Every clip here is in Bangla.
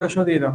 প্রশ্ন দিয়ে দাও।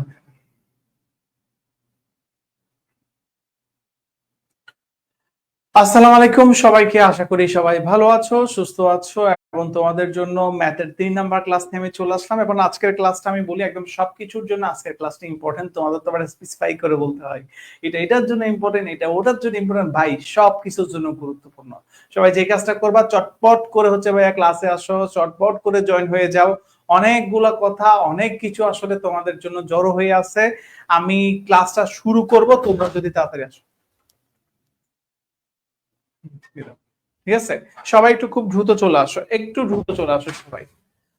আসসালামু আলাইকুম সবাইকে, আশা করি সবাই ভালো আছো, সুস্থ আছো এবং তোমাদের জন্য ম্যাথের 3 নাম্বার ক্লাস নিয়ে আমি চলে আসলাম। এবং আজকের ক্লাসটা আমি বলি একদম সবকিছুর জন্য আজকের ক্লাসটা ইম্পর্টেন্ট। তোমাদের তো আবার স্পেসিফাই করে বলতে হয় এটা এটার জন্য ইম্পর্টেন্ট, এটা ওটার জন্য ইম্পর্টেন্ট। ভাই সবকিছুর জন্য গুরুত্বপূর্ণ। সবাই যে কাজটা করবা চটপট করে হচ্ছে ভাইয়া ক্লাসে আসো, চটপট করে জয়েন হয়ে যাও। অনেকগুলা কথা, অনেক কিছু আসলে তোমাদের জন্য জড়ো হয়ে আছে। আমি ক্লাসটা শুরু করব, তোমরা যদি তাড়াতাড়ি আসো। ঠিক আছে, সবাই একটু খুব দ্রুত চলে আসো, একটু দ্রুত চলে আসো সবাই।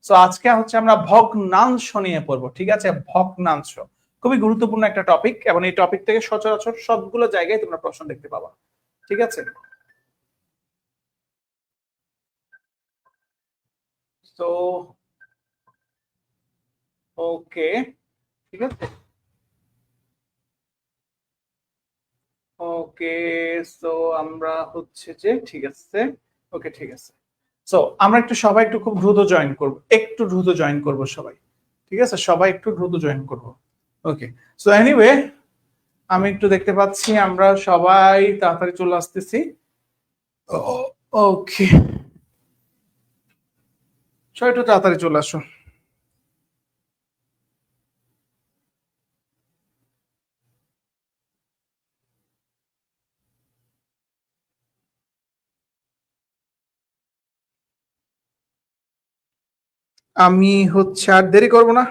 তো আজকে হচ্ছে আমরা ভগ্নাংশ নিয়ে পড়বো। ঠিক আছে, ভগ্নাংশ খুবই গুরুত্বপূর্ণ একটা টপিক এবং এই টপিক থেকে সচরাচর সবগুলো জায়গায় তোমরা প্রশ্ন দেখতে পাবা। ঠিক আছে, তো ওকে, ঠিক আছে, ওকে। সো আমরা হচ্ছে যে ঠিক আছে, ওকে ঠিক আছে। সো আমরা একটু সবাই একটু খুব দ্রুত জয়েন করব, একটু দ্রুত জয়েন করব সবাই। ঠিক আছে, সবাই একটু দ্রুত জয়েন করব। ওকে, সো এনিওয়ে আমি একটু দেখতে পাচ্ছি আমরা সবাই তাড়াতাড়ি চলে আসতেছি। ওকে, সবাই একটু তাড়াতাড়ি চলে আসো। আমি হচ্ছে আর দেরি করব না।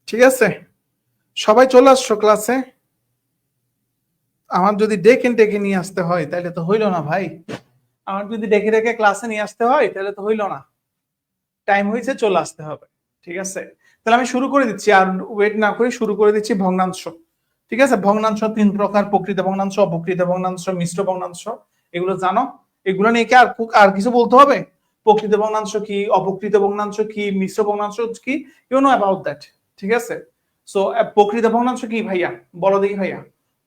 ঠিক আছে, সবাই চলে আসছো ক্লাসে। আমার যদি ডেকে ডেকে নিয়ে আসতে হয় তাহলে তো হইলো না ভাই। আমার যদি ডেকে ডেকে ক্লাসে নিয়ে আসতে হয় তাহলে তো হইলো না। টাইম হয়েছে, চলে আসতে হবে। ঠিক আছে, তাহলে আমি শুরু করে দিচ্ছি, আর ওয়েট না করে শুরু করে দিচ্ছি ভগ্নাংশ। ঠিক আছে, ভগ্নাংশ 3 প্রকার: প্রকৃত ভগ্নাংশ, অপ্রকৃত ভগ্নাংশ, মিশ্র ভগ্নাংশ। এগুলো জানো? এগুলো নিয়ে কি আর কিছু বলতে হবে? প্রকৃত ভগ্নাংশ কি, অপ্রকৃত ভগ্নাংশ কি, মিশ্র ভগ্নাংশ কি, ইউ নো অ্যাবাউট দ্যাট। ঠিক আছে, সো প্রকৃত ভগ্নাংশ কি ভাইয়া, বলো দেখি ভাইয়া।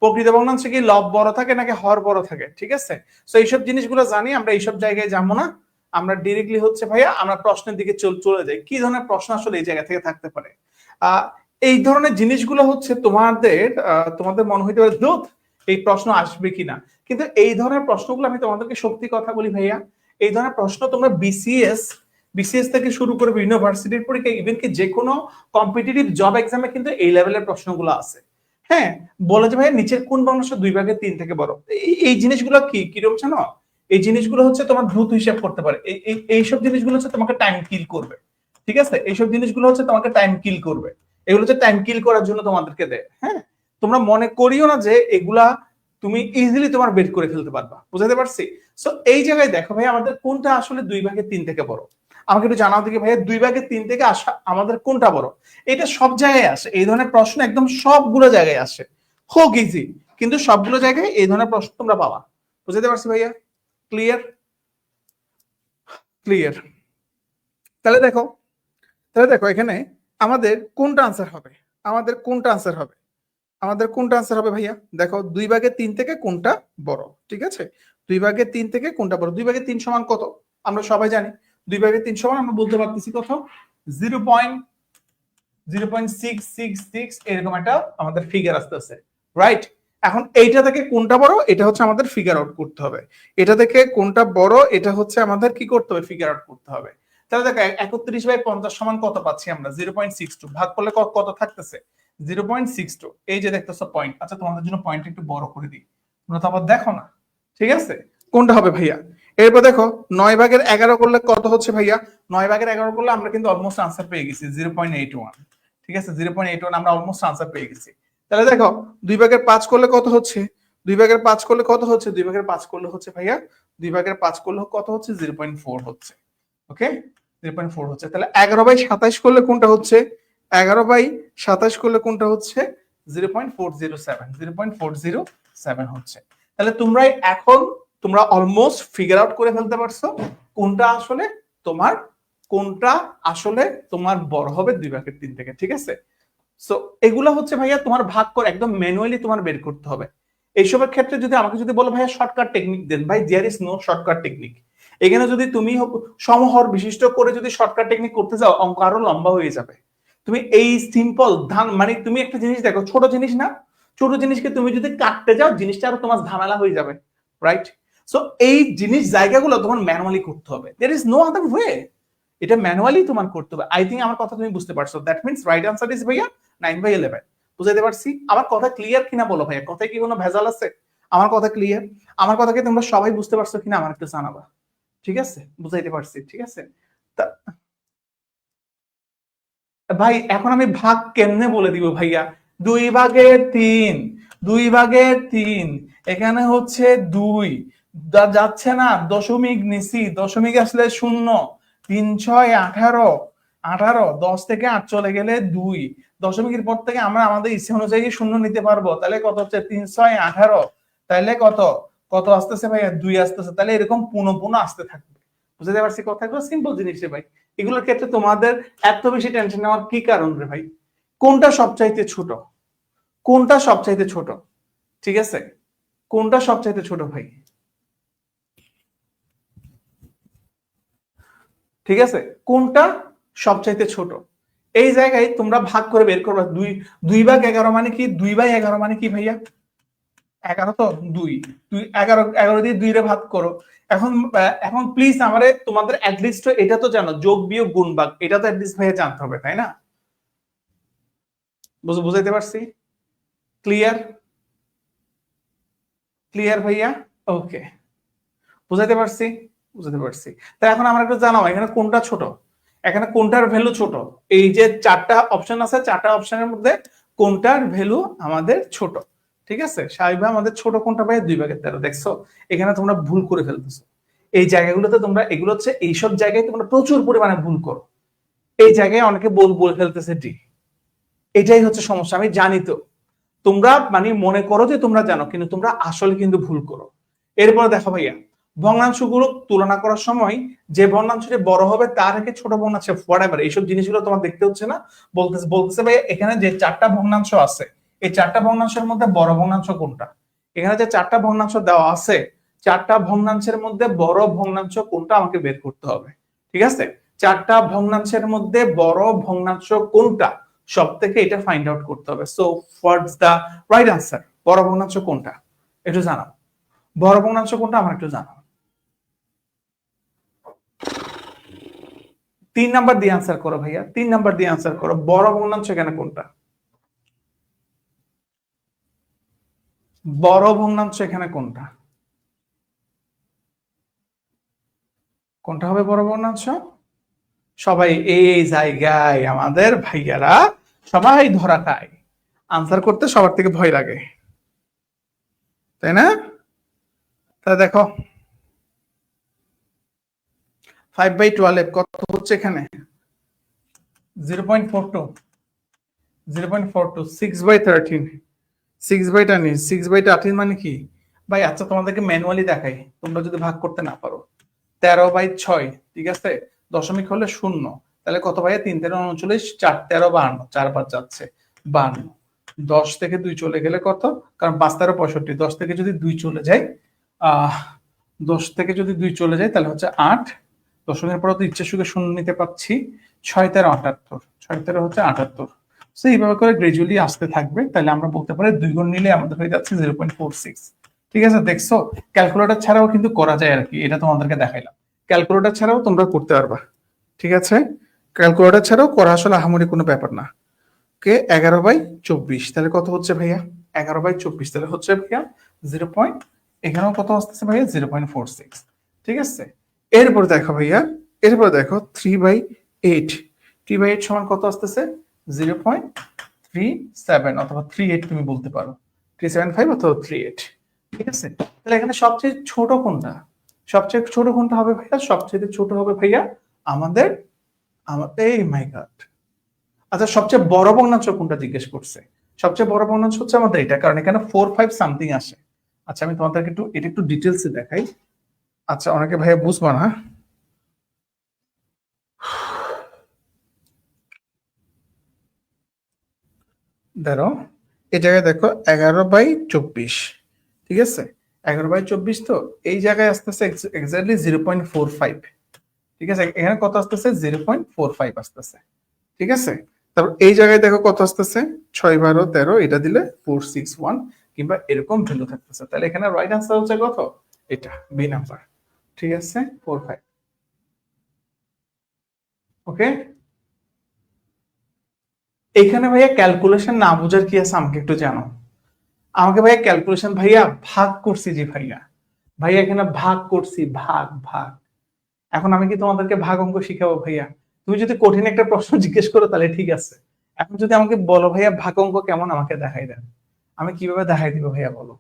প্রকৃত ভগ্নাংশ কি লব বড় থাকে নাকি হর বড় থাকে? ঠিক আছে, সো এইসব জিনিসগুলো জানি আমরা, এইসব জায়গায় যাবো না। আমরা ডিরেক্টলি হচ্ছে ভাইয়া আমরা প্রশ্নের দিকে চলে যাই। কি ধরনের প্রশ্ন আসলে এই জায়গা থেকে থাকতে পারে? আহ এই ধরনের জিনিসগুলো হচ্ছে তোমাদের মনে হইতে পারে দূত এই প্রশ্ন আসবে কিনা, কিন্তু এই ধরনের প্রশ্নগুলো আমি তোমাদেরকে সত্যি কথা বলি ভাইয়া, এই ধরনের প্রশ্ন তোমরা বিসিএস থেকে শুরু করে ইউনিভার্সিটির পরীক্ষা, ইভেন কি যে কোনো কম্পিটিটিভ জব এক্সামে কিন্তু এই লেভেলের প্রশ্নগুলো আছে। হ্যাঁ, বলে যে ভাইয়া নিচের কোন ভগ্নাংশ 2/3 থেকে বড়? এই জিনিসগুলো কিরকম জানো? এই জিনিসগুলো হচ্ছে তোমার দ্রুত হিসাব করতে পারে। এইসব জিনিসগুলো হচ্ছে তোমাকে টাইম কিল করবে। ঠিক আছে, এইসব জিনিসগুলো হচ্ছে তোমাকে টাইম কিল করবে। এগুলো হচ্ছে টাইম কিল করার জন্য তোমাদেরকে দেয়। হ্যাঁ, তোমরা মনে করিও না যে এগুলা তুমি ইজিলি তোমার বের করে ফেলতে পারবা। বুঝাতে পারছি? সো এই জায়গায় দেখো ভাই, আমাদের কোনটা আসলে 2/3 থেকে বড়? আমাকে একটু জানাও দেখি ভাইয়া, 2/3 থেকে আসা আমাদের কোনটা বড়? এটা সব জায়গায় আসে, এই ধরনের প্রশ্ন একদম সবগুলো জায়গায় আসে। হোক ইজি, কিন্তু সবগুলো জায়গায় এই ধরনের প্রশ্ন তোমরা পাবা। বুঝতে পারছি ভাইয়া? ক্লিয়ার? ক্লিয়ার? তাহলে দেখো, এখানে আমাদের কোনটা আনসার হবে? আমাদের কোনটা আনসার হবে? আমাদের কোনটা আনসার হবে ভাইয়া? দেখো, 2/3 থেকে কোনটা বড়? ঠিক আছে, 2/3 থেকে কোনটা বড়? 2/3 সমান কত? আমরা সবাই জানি 2/3 সমান, আমরা বলতে পারতেছি কত? 0.0666 এরকম একটা আমাদের ফিগার আসতেছে, রাইট? এখন এইটা থেকে কোনটা বড় এটা হচ্ছে আমাদের ফিগার আউট করতে হবে। এটা থেকে কোনটা বড় এটা হচ্ছে আমাদের কি করতে হবে? ফিগার আউট করতে হবে। তাহলে দেখো 31/50 সমান কত পাচ্ছি আমরা? 0.62 ভাগ করলে কত থাকতেছে? 0.62। এই যে দেখতেছো পয়েন্ট, আচ্ছা তোমাদের জন্য পয়েন্ট একটু বড় করে দিই, তোমরা তো আবার দেখো না। ঠিক আছে, কোনটা হবে ভাইয়া? এরপর দেখো 9/11 করলে কত হচ্ছে ভাইয়া? 9/11 করলে আমরা কিন্তু অলমোস্ট আনসার পেয়ে গেছি 0.81। ঠিক আছে, 0.81 আমরা অলমোস্ট আনসার পেয়ে গেছি। তাহলে দেখো 2/5 করলে কত হচ্ছে? 2/5 করলে কত হচ্ছে? 2/5 করলে হচ্ছে ভাইয়া, 2/5 করলে কত হচ্ছে? 0.4 হচ্ছে। ওকে, 0.4 হচ্ছে। তাহলে 11/27 করলে কোনটা হচ্ছে? 11/27 করলে কোনটা হচ্ছে? 0.407, 0.407 হচ্ছে। তাহলে তোমরা অলমোস্ট ফিগার আউট করে ফেলতে পারছো কোনটা আসলে তোমার, কোনটা আসলে তোমার বড় হবে 2/3 থেকে। ঠিক আছে, সো এগুলা হচ্ছে ভাইয়া তোমার ভাগ করে একদম ম্যানুয়ালি তোমার বের করতে হবে। এইসবের ক্ষেত্রে যদি আমাকে বলো ভাইয়া শর্টকাট টেকনিক দেন, ভাই there is no shortcut technique. এখানে যদি তুমি সমহর বিশিষ্ট করে যদি শর্টকাট টেকনিক করতে যাও, অঙ্ক আরো লম্বা হয়ে যাবে। তুমি এই সিম্পল ধান মানে তুমি একটা জিনিস দেখো, ছোট জিনিস না, ছোট জিনিসকে তুমি যদি কাটতে যাও জিনিসটা আরো তোমার ঝামেলা হয়ে যাবে, রাইট? সো এই জিনিস জায়গাগুলো তোমার ম্যানুয়ালি করতে হবে, there is no other way, এটা ম্যানুয়ালি তোমার করতে হবে। আই থিঙ্ক আমার কথা তুমি বুঝতে পারছো। That means right answer is ভাইয়া 9/11। বুঝাইতে পারছি? আমার কথা ক্লিয়ার কিনা বলো ভাইয়া, কথায় কি কোনো ভেজাল আছে? আমার কথা ক্লিয়ার? আমার কথাকে তোমরা সবাই বুঝতে পারছো কিনা আমার একটু জানাবা, ঠিক আছে? বুঝাইতে পারছি, ঠিক আছে? ভাই এখন আমি ভাগ কেমনে বলে দিব ভাইয়া? 2/3, 2/3, এখানে হচ্ছে 2 যাচ্ছে না, দশমিক নিছি, দশমিক আসলে 0, 3 6 18, 18 10 থেকে 8 চলে গেলে 2, দশমিকের পর থেকে আমরা আমাদের ইচ্ছে অনুযায়ী 0 নিতে পারবো, তাহলে কত হচ্ছে 3 6 18, তাহলে কত কত আসতেছে ভাইয়া? 2 আসতেছে, তাহলে এরকম পুনঃ পুনঃ আসতে থাকবে। বুঝতে পারছি কথাগুলো? সিম্পল জিনিস রে ভাই, এগুলোর ক্ষেত্রে তোমাদের এত বেশি টেনশন নেওয়ার কি কারণ রে ভাই? কোনটা সবচাইতে ছোট? কোনটা সবচাইতে ছোট? ঠিক আছে, কোনটা সবচাইতে ছোট ভাই? ঠিক আছে, কোনটা সবচাইতে ছোট? এই জায়গায় তোমরা ভাগ করে বের করবে। 2/11 মানে কি? 2/11 মানে কি ভাইয়া? 11 তো 2, 11 দিয়ে 2 রে ভাগ করো। এখন এখন প্লিজ আমারে তোমাদের অ্যাটলিস্ট এটা তো জানো, যোগ বিয়োগ গুণ ভাগ, এটা তো অ্যাটলিস্ট ভাইয়া জানতে হবে, তাই না? বুঝাইতে পারছি? ক্লিয়ার? ক্লিয়ার ভাইয়া? ওকে, বুঝাইতে পারছি? বুঝাতে পারছি। তা এখন আমরা একটু জানাও এখানে কোনটা ছোট, এখানে কোনটার ভ্যালু ছোট? এই যে 4টা অপশন আছে, 4টা অপশনের মধ্যে কোনটার ভ্যালু আমাদের ছোট? ঠিক আছে, স্বাভাবিকভাবে আমাদের ছোট কোনটা ভাই? 2/13। দেখছো এখানে তোমরা ভুল করে ফেলতেছো, এই জায়গাগুলোতে তোমরা, এগুলো হচ্ছে এইসব জায়গায় তোমরা প্রচুর পরিমাণে ভুল করো। এই জায়গায় অনেকে বলে ফেলতেছে ডি, এটাই হচ্ছে সমস্যা। আমি জানি তো তোমরা মানে মনে করো যে তোমরা জানো, কিন্তু তোমরা আসলে কিন্তু ভুল করো। এরপরে দেখো ভাইয়া, ভগ্নাংশগুলো তুলনা করার সময় যে ভগ্নাংশটি বড় হবে তার থেকে ছোট ভগ্নাংশ হোয়াটএভার, এইসব জিনিসগুলো তোমার দেখতে হচ্ছে না। বলতেছে ভাইয়া এখানে যে 4টা ভগ্নাংশ আছে, এই 4টা ভগ্নাংশের মধ্যে বড় ভগ্নাংশ কোনটা? এখানে যে 4টা ভগ্নাংশ দেওয়া আছে, 4টা ভগ্নাংশের মধ্যে বড় ভগ্নাংশ কোনটা আমাকে বের করতে হবে, ঠিক আছে? 4টা ভগ্নাংশের মধ্যে বড় ভগ্নাংশ কোনটা, সব থেকে এটা ফাইন্ড আউট করতে হবে। So what's the right answer? বড় ভগ্নাংশ কোনটা একটু জানাও, বড় ভগ্নাংশ কোনটা আমার একটু জানাও। 3 নাম্বার দিয়ে আনসার করো ভাইয়া, 3 নাম্বার দিয়ে আনসার করো, বড় ভগ্নাংশ এখানে কোনটা? বড় ভগ্নাংশ এখানে কোনটা? কোনটা হবে বড় ভগ্নাংশ? সবাই এই জায়গায় আমাদের ভাইয়ারা সবাই ধরা খায়, আনসার করতে সবার থেকে ভয় লাগে, তাই না? তা দেখো 5/12 কত হচ্ছে এখানে? 0.42, 0.42, 6/13, 6/13, 6/13 মানে কি ভাই? আচ্ছা তোমাদেরকে ম্যানুয়ালি দেখাই, তোমরা যদি ভাগ করতে না পারো। 13/6, ঠিক আছে, দশমিক হলে 0, তাহলে কত ভাইয়া? 3 13 39, 4 13 52, 4 5 যাচ্ছে 52, 10 থেকে 2 চলে গেলে কত? কারণ 5 13 65, 10 থেকে যদি 2 চলে যায়, 10 থেকে যদি 2 চলে যায় তাহলে হচ্ছে 8, দশমিকের পরে তো ইচ্ছে সুখে 0 নিতে পারছি, 6 13 78, 6 13 হচ্ছে 78। সো এইভাবে করে গ্রাজুয়ালি আসতে থাকবে, তাহলে আমরা বলতে পারি 2 গুণ নিলে আমাদের হয়ে যাচ্ছে 0.46। ঠিক আছে, দেখছো ক্যালকুলেটর ছাড়াও কিন্তু করা যায় আর কি, এটা তোমাদেরকে দেখাইলাম। ক্যালকুলেটর ছাড়াও তোমরা করতে পারবা, ঠিক আছে? ক্যালকুলেটর ছাড়াও করা আসলে আহামরি কোনো ব্যাপার না। কে 11/24, তাহলে কত হচ্ছে ভাইয়া? 11/24 তাহলে হচ্ছে ভাইয়া 0. এখানেও কত আসতেছে ভাইয়া? 0.46, ঠিক আছে? এরপর দেখো ভাইয়া, এরপর দেখো 3/8, 3/8 সমান কত আসতেছে? 0.37 অথবা 38 তুমি বলতে পারো, 375 অথবা 38, ঠিক আছে? তাহলে এখানে সবচেয়ে ছোট কোনটা? সবচেয়ে ছোট কোনটা হবে ভাইয়া? সবচেয়ে ছোট হবে ভাইয়া আমাদের, এই মাই গড, আচ্ছা সবচেয়ে বড় ভগ্নাংশ কোনটা জিজ্ঞেস করছে? সবচেয়ে বড় ভগ্নাংশ হচ্ছে আমাদের এটা, কারণ এখানে 4 5 সামথিং আসে। আচ্ছা আমি তোমাদেরকে একটু এটা একটু ডিটেলসে দেখাই। আচ্ছা অনেকে ভাইয়া বুঝবা না, ধরো এই জায়গায় দেখো 11/24, ঠিক আছে? 11/24, তো এই জায়গায় আসতেছে এক্স্যাক্টলি 0.45, ঠিক আছে? এখানে কত আসতেছে? 0.45 আসতেছে, ঠিক আছে? তারপর এই জায়গায় দেখো কত আসতেছে, 6 12 13, এটা দিলে 461 কিংবা এরকম ভ্যালু থাকতেছে। তাহলে এখানে রাইট আনসার হচ্ছে কত, এটা বি নাম্বার। ঠিক আছে, 4 5। ওকে, এখানে ভাইয়া ক্যালকুলেশন না বোঝার কি আছে আমাকে একটু জানো। আমাকে ভাইয়া ক্যালকুলেশন ভাইয়া ভাগ করছি, জি ভাইয়া, ভাইয়া এখানে ভাগ করছি, ভাগ ভাগ। এখন আমি কি তোমাদেরকে ভাগ অঙ্ক শিখাবো ভাইয়া? তুমি যদি কঠিন একটা প্রশ্ন জিজ্ঞেস করো তাহলে ঠিক আছে, এখন যদি আমাকে বলো ভাইয়া ভাগ অঙ্ক কেমন, আমাকে দেখাই দেন, আমি কিভাবে দেখাই দিব ভাইয়া বলো।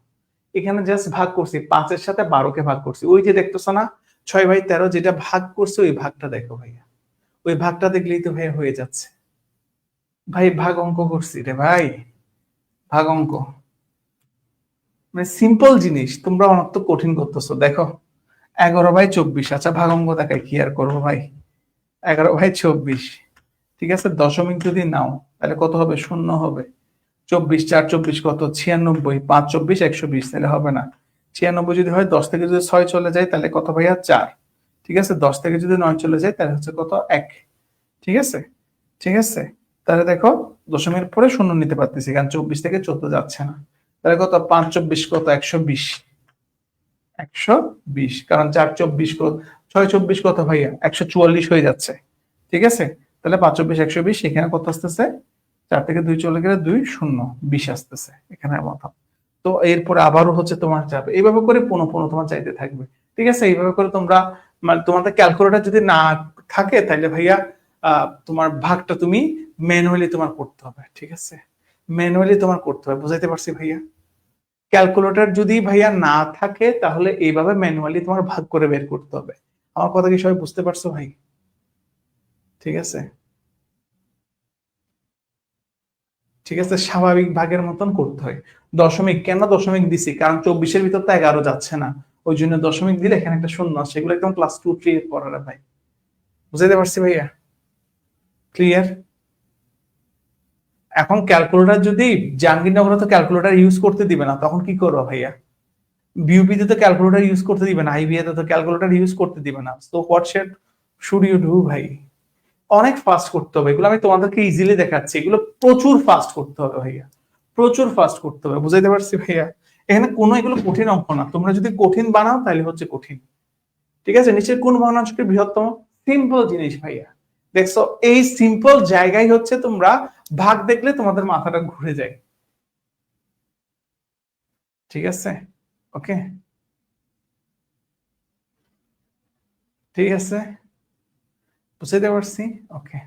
এখানে জাস্ট ভাগ করছি, 5-এর সাথে 12-কে ভাগ করছি, ওই যে দেখতেছো না 6/13, যেটা ভাগ করছে ওই ভাগটা দেখো ভাইয়া, ওই ভাগটা দেখলেই তো ভাইয়া হয়ে যাচ্ছে। ভাই ভাগ অঙ্ক করছি রে ভাই, ভাগ অঙ্ক মানে সিম্পল জিনিস, তোমরা অনেক তো কঠিন করতেছো। দেখো 11/24, আচ্ছা ভাগ অঙ্ক দেখাই, কি আর করবো ভাই, 11/24, ঠিক আছে, দশমিক যদি নাও তাহলে কত হবে, শূন্য হবে। 24 4 24 কত, 96, 5 24 120, তাহলে হবে না। 96 যদি হয়, 10 থেকে যদি 6 চলে যায় তাহলে কত ভাইয়া, 4। ঠিক আছে, 10 থেকে যদি 9 চলে যায় তাহলে হচ্ছে কত, 1। ঠিক আছে, ঠিক আছে, তাহলে দেখো দশমিকের পরে শূন্য নিতে পারতেছি, কারণ 24 থেকে 14 যাচ্ছে না। তাহলে কত, 5 24 কত, 120, 120, কারণ 4 24 কত, 6 24 কত ভাইয়া, 144 হয়ে যাচ্ছে। ঠিক আছে, তাহলে 5 24 120, এখানে কত আসতেছে, 4 থেকে 2 চলে গেলে 2 0 20 আসতেছে এখানে মাথা। তো এরপরে আবারও হচ্ছে তোমার যাবে, এইভাবে করে পুনঃ পুনঃ তোমার চাইতে থাকবে। ঠিক আছে, এইভাবে করে তোমরা, মানে তোমাদের ক্যালকুলেটর যদি না থাকে তাহলে ভাইয়া তোমার ভাগটা তুমি ম্যানুয়ালি তোমার করতে হবে। ঠিক আছে, ম্যানুয়ালি তোমার করতে হবে, বুঝাইতে পারছি ভাইয়া? ক্যালকুলেটর যদি ভাইয়া না থাকে তাহলে এইভাবে ম্যানুয়ালি তোমার ভাগ করে বের করতে হবে। আমার কথা কি সবাই বুঝতে পারছো ভাই? ঠিক আছে, ঠিক আছে, স্বাভাবিক ভাগের মতন করতে হয়। দশমিক কেন দশমিক দিছি, কারণ 24-এর ভিতর তো 11 যাচ্ছে না, ওই জন্য দশমিক দিলে এখানে একটা শূন্য আছে, সেগুলো একদম ক্লাস 2 3 এর পড়ার ভাই। বুঝাইতে পারছি ভাইয়া? ক্লিয়ার? এখন ক্যালকুলেটর যদি, জাহাঙ্গীরনগরে তো ক্যালকুলেটর ইউজ করতে দিবে না, তখন কি করবো ভাইয়া? বিউপি তে তো ক্যালকুলেটর ইউজ করতে দিবে না, আইবিএ তে তো ক্যালকুলেটর ইউজ করতে দিবে না, so what should you do ভাই? অনেক ফাস্ট করতে হবে, এগুলো আমি তোমাদেরকে ইজিলি দেখাচ্ছি, এগুলো প্রচুর ফাস্ট করতে হবে ভাইয়া, প্রচুর ফাস্ট করতে হবে। বুঝাইতে পারছি ভাইয়া? এখানে কোনো এগুলো কঠিন অঙ্ক না, তোমরা যদি কঠিন বানাও তাহলে হচ্ছে কঠিন। ঠিক আছে, নিচের কোন ভগ্নাংশটি বৃহত্তম? সিম্পল জিনিস ভাইয়া, দেখছো এই সিম্পল জায়গায় হচ্ছে তোমরা ভাগ দেখলে তোমাদের মাথাটা ঘুরে যায়। ঠিক আছে, ওকে, ঠিক আছে, বুঝাইতে পারছি? ওকে,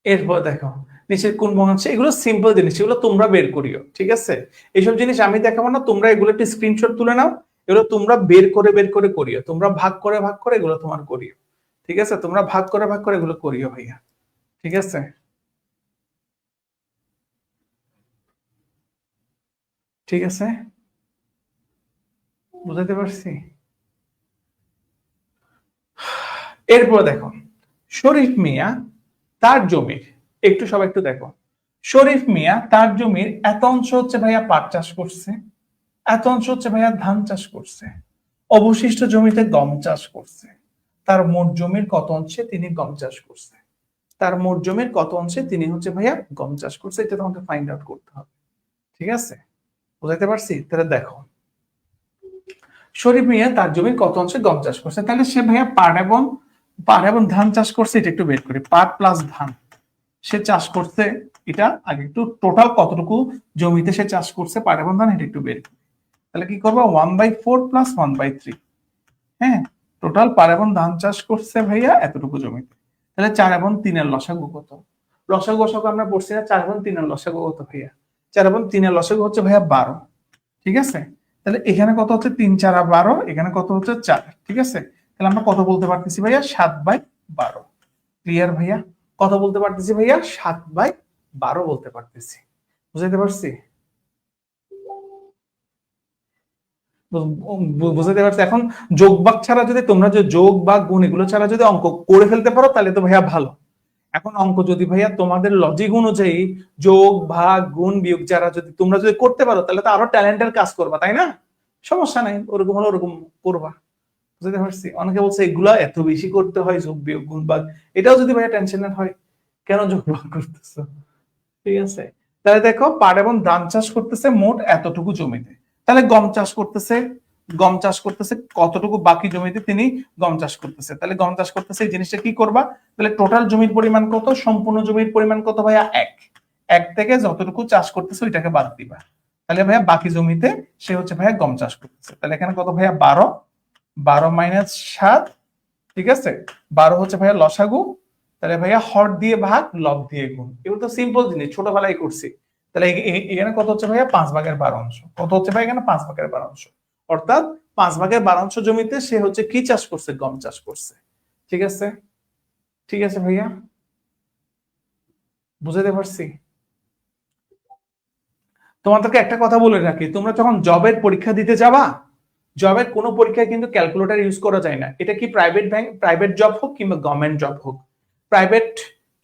এরপর দেখো নিচের কোন ভগ্নাংশ, এগুলো সিম্পল জিনিস, এগুলো তোমরা বের করিও। ঠিক আছে, এইসব জিনিস আমি দেখাবো না, তোমরা এগুলো একটু স্ক্রিনশট তুলে নাও, এগুলো তোমরা বের করে করিও, তোমরা ভাগ করে এগুলো তোমার করিও। ঠিক আছে, তোমরা ভাগ করে এগুলো করিও ভাইয়া। ঠিক আছে, ঠিক আছে, বুঝাইতে পারছি? এরপর দেখো শরীফ মিয়া তার জমির, একটু সবাই একটু দেখো, শরীফ মিয়া তার জমির এত অংশ হচ্ছে ভাইয়া পাট চাষ করছে, এত অংশ হচ্ছে ভাইয়া ধান চাষ করছে, অবশিষ্ট জমিতে গম চাষ করছে, তার মোট জমির কত অংশে তিনি গম চাষ করছে, তার মোট জমির কত অংশে তিনি হচ্ছে ভাইয়া গম চাষ করছে, এটা তোমাকে ফাইন্ড আউট করতে হবে। ঠিক আছে, বুঝাইতে পারছি? তাহলে দেখো শরীফ মিয়া তার জমির কত অংশে গম চাষ করছে, তাহলে সে ভাইয়া পাট এবং ধান চাষ করছে, এটা একটু বের করি, পাট প্লাস ধান সে চাষ করছে, এটা আগে একটু টোটাল কতটুকু জমিতে সে চাষ করছে পাট এবং ধান, এটা একটু বের করি। তাহলে কি করবো, 1/4 প্লাস 1/3, হ্যাঁ, টোটাল পাট এবং ধান চাষ করছে ভাইয়া এতটুকু জমিতে। তাহলে 4 এবং 3-এর লসাগু কত? লসাগু আমরা পড়ছি না, 4 এবং 3-এর লসাগু কত ভাইয়া? 4 এবং 3-এর লসাগু হচ্ছে ভাইয়া 12। ঠিক আছে, তাহলে এখানে কত হচ্ছে, 3 4 12, এখানে কত হচ্ছে 4। ঠিক আছে, তাহলে আমরা কত বলতে পারতেছি ভাইয়া, 7/12। ক্লিয়ার ভাইয়া? কত বলতে পারতেছি ভাইয়া, 7/12 বলতে পারতেছি। বুঝাইতে পারছি? বুঝাইতে পারছি? এখন যোগ ভাগ ছাড়া যদি তোমরা যে যোগ বা গুণ এগুলো ছাড়া যদি অঙ্ক করে ফেলতে পারো তাহলে তো ভাইয়া ভালো। এখন অঙ্ক যদি ভাইয়া তোমাদের লজিক অনুযায়ী যোগ ভাগ গুণ বিয়োগ যারা যদি তোমরা যদি করতে পারো তাহলে তো আরো ট্যালেন্টের কাজ করবা, তাই না? সমস্যা নাই, ওরকম হলে ওরকম করবা, বুঝতে পারছি? অনেকে বলছে এগুলা এত বেশি করতে হয় যোগ বিয়োগ গুণ ভাগ, এটাও যদি ভাইয়া টেনশনের হয়, কেন যোগ ভাগ করতেছো? ঠিক আছে, তাহলে দেখো পাট এবং ধান চাষ করতেছে মোট এতটুকু জমিতে, তাহলে গম চাষ করতেছে, গম চাষ করতেছে কতটুকু বাকি জমিতে তিনি গম চাষ করতেছে, তাহলে গম চাষ করতেছে এই জিনিসটা কি করবা, তাহলে টোটাল জমির পরিমাণ কত, সম্পূর্ণ জমির পরিমাণ কত ভাইয়া এক, এক থেকে যতটুকু চাষ করতেছে ওইটাকে বাদ দিবা, তাহলে ভাইয়া বাকি জমিতে সে হচ্ছে ভাইয়া গম চাষ করতেছে, তাহলে এখানে কত ভাইয়া 12, 12 - 7, ঠিক আছে, 12 হচ্ছে ভাইয়া লসাগু, তাহলে ভাইয়া হর দিয়ে ভাগ লব দিয়ে গুণ, এগুলো তো সিম্পল জিনিস, ছোটবেলায় করছি, তাহলে এখানে কত হচ্ছে ভাইয়া 5/12, কত হচ্ছে ভাই এখানে 5/12, অর্থাৎ 5/12 জমিতে সে হচ্ছে কি চাষ করছে, গম চাষ করছে। ঠিক আছে, ঠিক আছে ভাইয়া, বুঝাতে পারছি? তোমাদেরকে একটা কথা বলে রাখি, তোমরা যখন জবের পরীক্ষা দিতে যাবা, জবের কোনো পরীক্ষায় কিন্তু ক্যালকুলেটর ইউজ করা যায় না, এটা কি প্রাইভেট ব্যাংক, প্রাইভেট জব হোক কিংবা গভর্নমেন্ট জব হোক, প্রাইভেট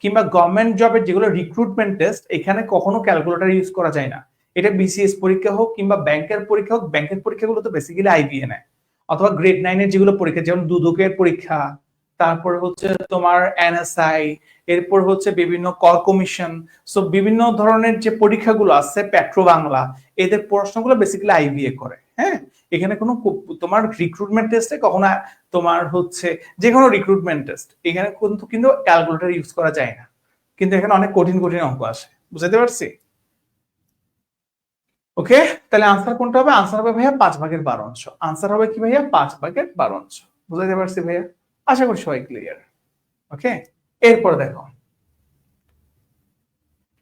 কিংবা গভর্নমেন্ট জবের যেগুলো রিক্রুটমেন্ট টেস্ট, এখানে কখনো ক্যালকুলেটর ইউজ করা যায় না, এটা বিসিএস পরীক্ষা হোক কিংবা ব্যাংকের পরীক্ষা হোক, ব্যাংকের পরীক্ষাগুলো তো বেসিক্যালি আইবিএ নেয়, অথবা গ্রেড 9-এর যেগুলো পরীক্ষা, যেমন দুদকের পরীক্ষা, তারপর হচ্ছে তোমার এনএসআই, এরপর হচ্ছে বিভিন্ন কর কমিশন, সো বিভিন্ন ধরনের যে পরীক্ষাগুলো আছে, পেট্রো বাংলা, এদের প্রশ্নগুলো বেসিক্যালি আইবিএ করে। হ্যাঁ, এখানে কোনো তোমার রিক্রুটমেন্ট টেস্টে কখনো তোমার হচ্ছে যে কোনো রিক্রুটমেন্ট টেস্ট, এখানে কিন্তু ক্যালকুলেটর ইউজ করা যায় না, কিন্তু এখানে অনেক কঠিন কঠিন অঙ্ক আসে, বুঝতে পারছি? ওকে, তাহলে আনসার কোনটা হবে, আনসার হবে ভাইয়া 5/12, আনসার হবে কি ভাইয়া 5/12, বুঝতে পারছি ভাইয়া? আশা করি সবাই ক্লিয়ার। ওকে, এরপর দেখো,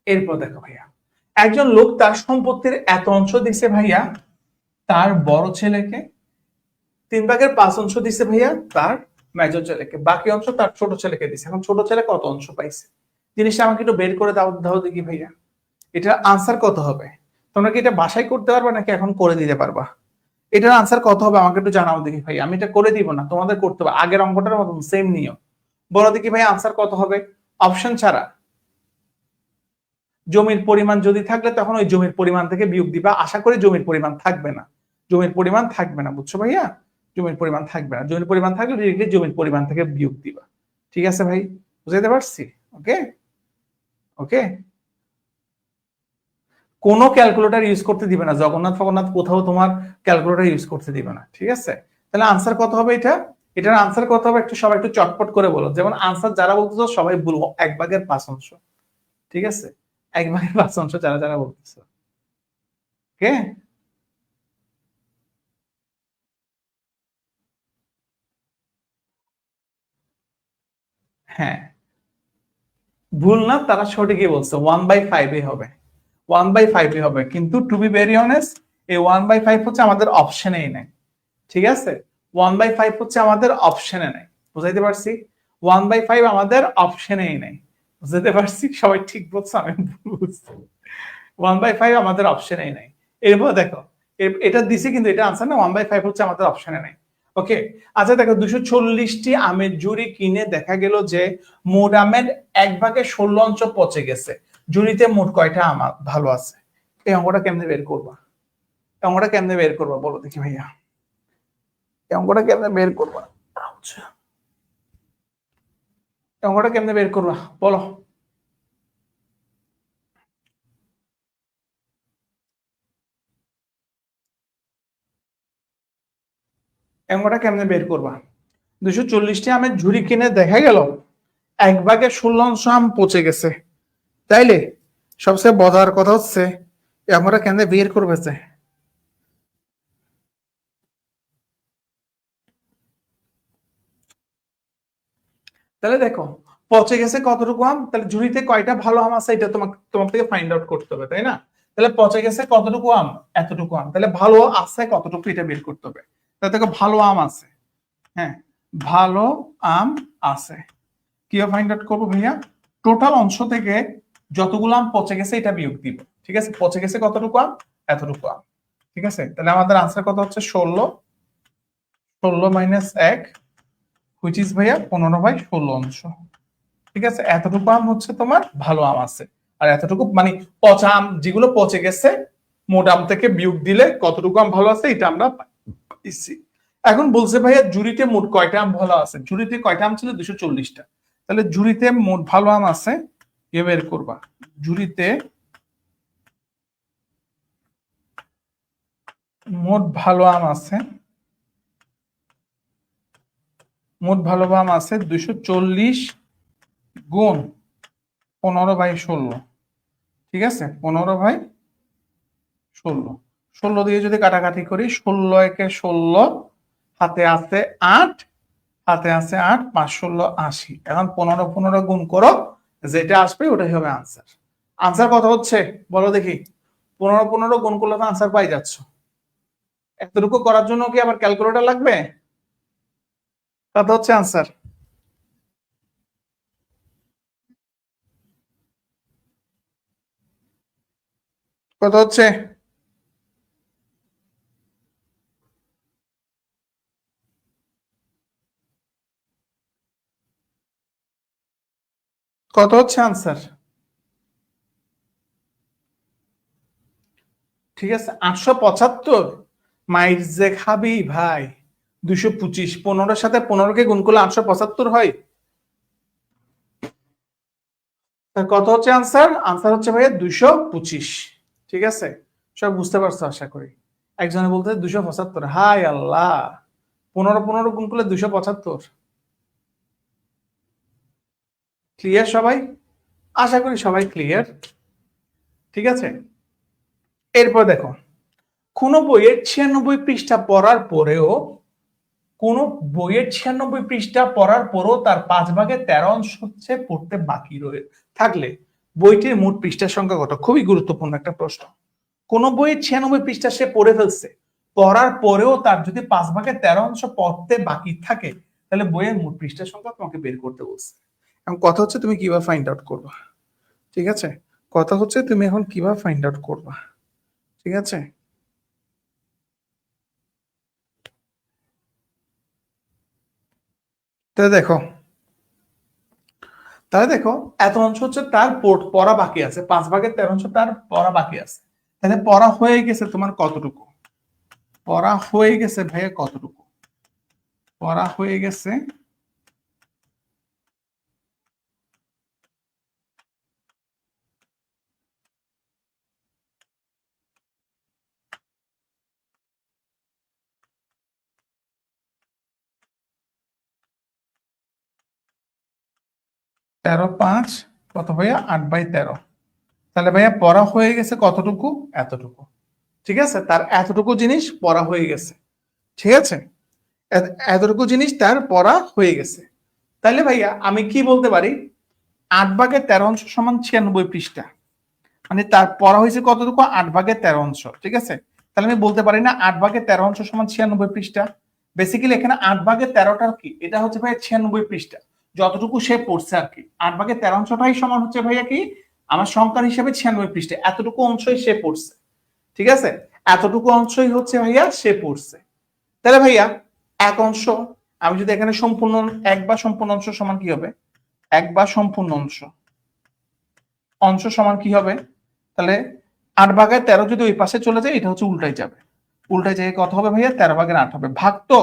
এরপর দেখো ভাইয়া, একজন লোক তার সম্পত্তির এত অংশ দিছে ভাইয়া তার বড় ছেলেকে, 3/5 দিছে ভাইয়া তার মেজর ছেলেকে, বাকি অংশ তার ছোট ছেলেকে দিছে, এখন ছোট ছেলে কত অংশ পাইছে, জিনিসটা আমাকে একটু বের করে দাও দাও দেখি ভাইয়া, এটার আনসার কত হবে? তোমরা কি এটা বাসায় করতে পারবা নাকি এখন করে দিতে পারবা? এটার আনসার কত হবে আমাকে একটু জানাও দেখি ভাই, আমি এটা করে দিব না, তোমাদের করতে হবে, আগের অঙ্কটার মতন সেম নিয়ম, বলো দেখি ভাই আনসার কত হবে, অপশন ছাড়া। জমির পরিমাণ যদি থাকলে তখন ওই জমির পরিমাণ থেকে বিয়োগ দিবা, আশা করি জমির পরিমাণ থাকবে না, জমির পরিমাণ থাকবে না, বুঝছো ভাইয়া? জমির পরিমাণ থাকবে না, জমির পরিমাণ থাকলে ডিরেক্টলি জমির পরিমাণ থেকে বিয়োগ দিবা। ঠিক আছে ভাই, বুঝাইতে পারছি? ওকে, ওকে, কোনো ক্যালকুলেটর ইউজ করতে দিবে না, জগন্নাথ ফগন্নাথ কোথাও তোমার ক্যালকুলেটর ইউজ করতে দিবে না। ঠিক আছে, তাহলে আনসার কত হবে এটা, এটার আনসার কত হবে একটু সবাই একটু চটপট করে বলো, যেমন আনসার যারা বলতেছো সবাই বলবো 1/5, ঠিক আছে, 1/5 যারা যারা বলতেছো। ওকে, হ্যাঁ, ভুল না, তারা সঠিকই বলছে, 1/5 হবে, 1/5 হবে, কিন্তু টু বি ভেরি অনেস্ট এই 1/5 হচ্ছে আমাদের অপশনেই নাই। ঠিক আছে, 1/5 হচ্ছে আমাদের অপশনে নাই, বুঝাইতে পারছি? 1/5 আমাদের অপশনেই নাই, বুঝাইতে পারছি? সবাই ঠিক বলছে, আমি ভুল বুঝছি, 1/5 আমাদের অপশনেই নাই। এরপর দেখো, এটা দিছি কিন্তু এটা আনসার না, 1/5 হচ্ছে আমাদের অপশনে নাই। ওকে, আচ্ছা দেখো, 240টি আমের জুড়ি কিনে দেখা গেল যে মোট আমের 1/16 পচে গেছে, জুড়িতে মোট কয়টা আম ভালো আছে, এই অঙ্কটা কেমনে বের করবা, এই অঙ্কটা কেমনে বের করবা বলো দেখি ভাইয়া, এই অঙ্কটা কেমনে বের করবা, আচ্ছা এই অঙ্কটা কেমনে বের করবা বলো, এই অঙ্কটা কেমনে বের করবা? 240টি আমের ঝুড়ি কিনে দেখা গেল 1/16 আম পচে গেছে, তাইলে সবচেয়ে মজার কথা হচ্ছে আমরা কেন বের করবে যে, তাহলে দেখো পচে গেছে কতটুকু আম, তাহলে ঝুড়িতে কয়টা ভালো আম আছে এটা তোমাকে তোমার থেকে ফাইন্ড আউট করতে হবে, তাই না? তাহলে পচে গেছে কতটুকু আম, এতটুকু আম, তাহলে ভালো আছে কতটুকু এটা বের করতে হবে, তাহলে দেখো ভালো আম আছে, হ্যাঁ ভালো আম আছে, কিভাবে ফাইন্ড আউট করবো ভাইয়া, টোটাল অংশ থেকে যতগুলো আম পচে গেছে এটা বিয়োগ দিব, ঠিক আছে, পচে গেছে কতটুকু আম, এতটুকু আম, ঠিক আছে, তাহলে আমাদের আনসার কত হচ্ছে 16, 16 - 1 হুইচ ইজ ভাইয়া 15/16 অংশ, ঠিক আছে, এতটুকু আম হচ্ছে তোমার ভালো আম আছে, আর এতটুকু মানে পচা আম যেগুলো পচে গেছে মোট আম থেকে বিয়োগ দিলে কতটুকু আম ভালো আছে এটা আমরা পাইছি। এখন বলছে ভাইয়া জুরিতে মোট কয়টা আম ভালো আছে, জুরিতে কয়টা আম ছিল 240টা, তাহলে জুরিতে মোট ভালো আম আছে এ বের করবা, জুরিতে মোট ভালো আম আছে, মোট ভালো আম আছে 240 গুণ 15/16, ঠিক আছে 15/16, 16 দিয়ে যদি কাটাকাটি করি 16 একে 16, হাতে আছে 8, হাতে আছে 8, 5 16 80, এখন 15 15 গুণ করো, যেটা আসবে ওটাই হবে আনসার। আনসার কত হচ্ছে বলো দেখি, 15 15 গুণ করলে তো আনসার পাই যাচ্ছ। এতটুকু করার জন্য কি আবার ক্যালকুলেটর লাগবে? কত হচ্ছে আনসার? কত হচ্ছে? কত হচ্ছে আনসার? ঠিক আছে 875, মাইর যে খাবি ভাই, 225, 15-এর সাথে 15-কে গুণ করলে 875 হয়। কত হচ্ছে আনসার? আনসার হচ্ছে ভাইয়া 225। ঠিক আছে, সব বুঝতে পারছো আশা করি। একজনে বলতে 275, হাই আল্লাহ, 15 15 গুণ করলে 275। ক্লিয়ার সবাই? আশা করি সবাই ক্লিয়ার। ঠিক আছে, এরপর দেখো, কোন বইয়ের 96 পৃষ্ঠা পড়ার পরেও, কোন বইয়ের 96 পৃষ্ঠা পড়ার পরও তার 5/13 অংশ হচ্ছে পড়তে বাকি রয়ে থাকলে বইটির মোট পৃষ্ঠার সংখ্যা কত? খুবই গুরুত্বপূর্ণ একটা প্রশ্ন। কোন বইয়ের 96 পৃষ্ঠা সে পড়ে ফেলছে, পড়ার পরেও তার যদি 5/13 অংশ পড়তে বাকি থাকে, তাহলে বইয়ের মোট পৃষ্ঠার সংখ্যা তোমাকে বের করতে বলছে। এখন কথা হচ্ছে তুমি কিভাবে ফাইন্ড আউট করবা। ঠিক আছে, কথা হচ্ছে তুমি এখন কিভাবে ফাইন্ড আউট করবা। ঠিক আছে, তাহলে দেখো, তাহলে দেখো এত অংশ হচ্ছে তার পড়া বাকি আছে, 5/13 অংশ তার পড়া বাকি আছে, তাহলে পড়া হয়ে গেছে তোমার কতটুকু? পড়া হয়ে গেছে ভাইয়া কতটুকু? পড়া হয়ে গেছে 13 5 কত ভাইয়া? 8/13। তাহলে ভাইয়া পড়া হয়ে গেছে কতটুকু? এতটুকু। ঠিক আছে, তার এতটুকু জিনিস পড়া হয়ে গেছে। ঠিক আছে, এতটুকু জিনিস তার পড়া হয়ে গেছে। তাহলে ভাইয়া আমি কি বলতে পারি, 8/13 অংশ সমান 96 পৃষ্ঠা, মানে তার পড়া হয়েছে কতটুকু? 8/13 অংশ। ঠিক আছে, তাহলে আমি বলতে পারি না 8/13 অংশ সমান 96 পৃষ্ঠা। বেসিক্যালি এখানে 8/13টা কি, এটা হচ্ছে ভাইয়া 96 পৃষ্ঠা, যতটুকু সে পড়ছে আর কি। 8/13 অংশটাই সমান হচ্ছে ভাইয়া কি, আমার সংখ্যার হিসাবে 96 পৃষ্ঠা, এতটুকু অংশই সে পড়ছে। ঠিক আছে, এতটুকু অংশই হচ্ছে ভাইয়া সে পড়ছে। তাহলে ভাইয়া এক অংশ, আমি যদি এখানে সম্পূর্ণ এক বা সম্পূর্ণ অংশ সমান কি হবে? এক বা সম্পূর্ণ অংশ, অংশ সমান কি হবে? তাহলে 8/13 যদি ওই পাশে চলে যায়, এটা হচ্ছে উল্টাই যাবে। উল্টাই যায় কত হবে ভাইয়া? 13/8 হবে। ভাগ তো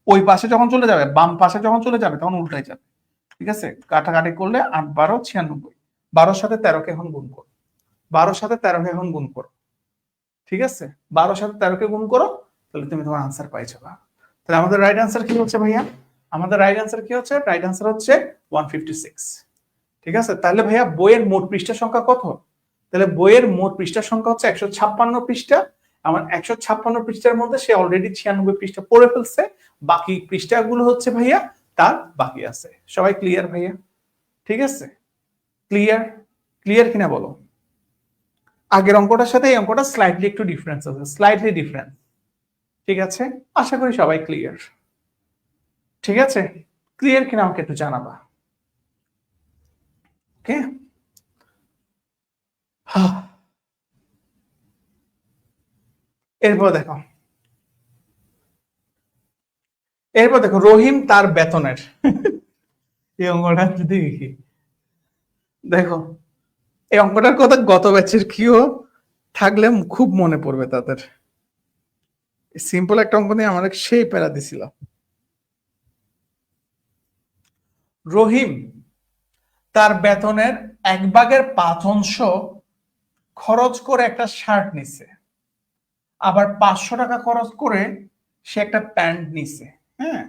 ওই পাশে যখন চলে যাবে, বাম পাশে যখন চলে যাবে তখন উল্টাই যাবে। ঠিক আছে, কাটাকাটি করলে 8 12 96, 12-র সাথে 13-কে এখন গুণ করো, 12-র সাথে 13-কে এখন গুণ করো। ঠিক আছে, 12-র সাথে 13-কে গুণ করো, তাহলে তুমি তোমার আনসার পাই যাবা। তাহলে আমাদের রাইট আনসার কি হচ্ছে ভাইয়া? আমাদের রাইট আনসার কি হচ্ছে? রাইট আনসার হচ্ছে 156। ঠিক আছে, তাহলে ভাইয়া বইয়ের মোট পৃষ্ঠা সংখ্যা কত? তাহলে বইয়ের মোট পৃষ্ঠা সংখ্যা হচ্ছে 156 পৃষ্ঠা। আমার 156 পৃষ্ঠার মধ্যে সে অলরেডি 96 পৃষ্ঠা পড়ে ফেলছে, বাকি পৃষ্ঠাগুলো হচ্ছে ভাইয়া তার বাকি আছে। সবাই ক্লিয়ার ভাইয়া? ঠিক আছে, ক্লিয়ার? ক্লিয়ার কিনা বলো? আগের অঙ্কটার সাথে এই অঙ্কটা স্লাইটলি একটু ডিফারেন্স আছে, স্লাইটলি ডিফারেন্ট। ঠিক আছে, আশা করি সবাই ক্লিয়ার। ঠিক আছে, ক্লিয়ার কিনা আমাকে একটু জানাবা। ওকে, এরপর দেখো, এরপর দেখো রহিম তার বেতনের এই অঙ্কটা যদি দেখি, দেখো এই অঙ্কটার কথা গত ব্যাচের কিও থাকলে খুব মনে পড়বে তাদের। সিম্পল একটা অঙ্ক নিয়ে আমার সেই প্যারা দিছিল। রহিম তার বেতনের 1/5 খরচ করে একটা শার্ট নিছে, আবার 500 টাকা খরচ করে সে একটা প্যান্ট নিছে। হ্যাঁ,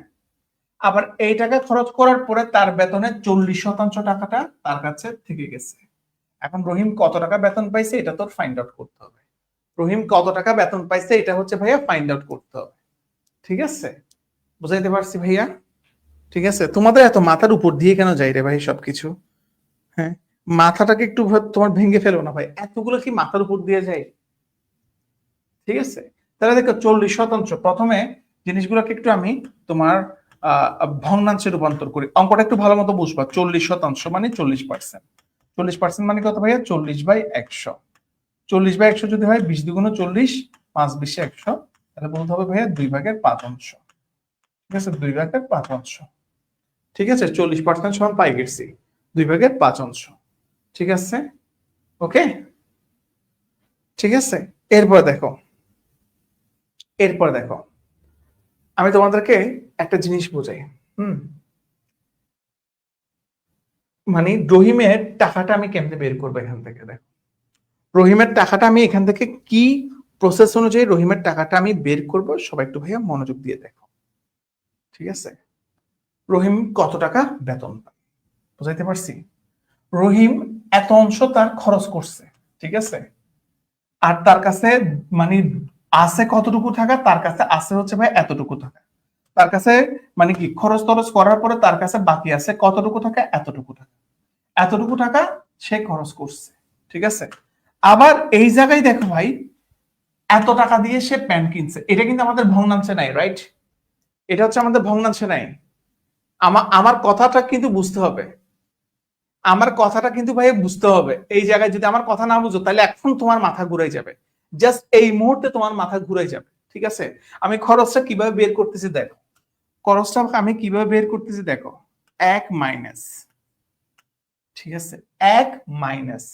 আবার এই টাকা খরচ করার পরে তার বেতনের 40% টাকাটা তার কাছে থেকে গেছে। এখন রহিম কত টাকা বেতন পাইছে এটা তোর ফাইন্ড আউট করতে হবে। রহিম কত টাকা বেতন পাইছে এটা হচ্ছে ভাইয়া ফাইন্ড আউট করতে হবে। ঠিক আছে, বুঝাইতে পারছি ভাইয়া? ঠিক আছে, তোমাদের এত মাথার উপর দিয়ে কেন যাই রে ভাই সবকিছু? হ্যাঁ, মাথাটাকে একটু তোমার ভেঙে ফেলো না ভাই, এতগুলো কি মাথার উপর দিয়ে যায়? ঠিক আছে, তাহলে দেখো 40%, প্রথমে জিনিসগুলোকে একটু আমি তোমার ভগ্নাংশে রূপান্তর করি, অঙ্কটা একটু ভালো মতো বুঝবা। 40% মানে 40%। 40% মানে কত ভাইয়া? 40/100। 40/100 যদি হয় 20 দুগুণ 40, 5 20 100, তাহলে বলতে হবে ভাইয়া 2/5। ঠিক আছে, 2/5। ঠিক আছে, 40% সমান পাই গেছি 2/5। ঠিক আছে, ওকে, ঠিক আছে। এরপর দেখো, আমি তোমাদেরকে একটা জিনিস বোঝাই। হুম, মানে রহিমের টাকাটা আমি কেমনে বের করবো এখান থেকে? দেখো, রহিমের টাকাটা আমি এখান থেকে কি প্রসেস অনুযায়ী রহিমের টাকাটা আমি বের করব, সবাই একটু ভাইয়া মনোযোগ দিয়ে দেখো। ঠিক আছে, রহিম কত টাকা বেতন পায় বুঝাইতে পারছি? রহিম এত অংশ তার খরচ করছে, ঠিক আছে, আর তার কাছে মানে আছে কতটুকু টাকা? তার কাছে আছে হচ্ছে ভাই এতটুকু টাকা। তার কাছে মানে কি খরচ টরচ করার পরে তার কাছে বাকি আছে কতটুকু টাকা? এতটুকু টাকা। এতটুকু টাকা সে খরচ করছে, ঠিক আছে। আবার এই জায়গায় দেখো ভাই, এত টাকা দিয়ে সে প্যান্ট কিনছে, এটা কিন্তু আমাদের ভগ্নাংশে নাই, রাইট? এটা হচ্ছে আমাদের ভগ্নাংশে নাই। আমার কথাটা কিন্তু বুঝতে হবে, আমার কথাটা কিন্তু ভাই বুঝতে হবে। এই জায়গায় যদি আমার কথা না বুঝো তাহলে এখন তোমার মাথা ঘুরে যাবে, জাস্ট এই মুহূর্তে তোমার মাথা ঘুরে যাবে। ঠিক আছে, আমি খরচটা কিভাবে বের করতেছি দেখো, খরচটা আমি কিভাবে বের করতেছি দেখো। 1 মাইনাস, ঠিক আছে, 1 মাইনাস,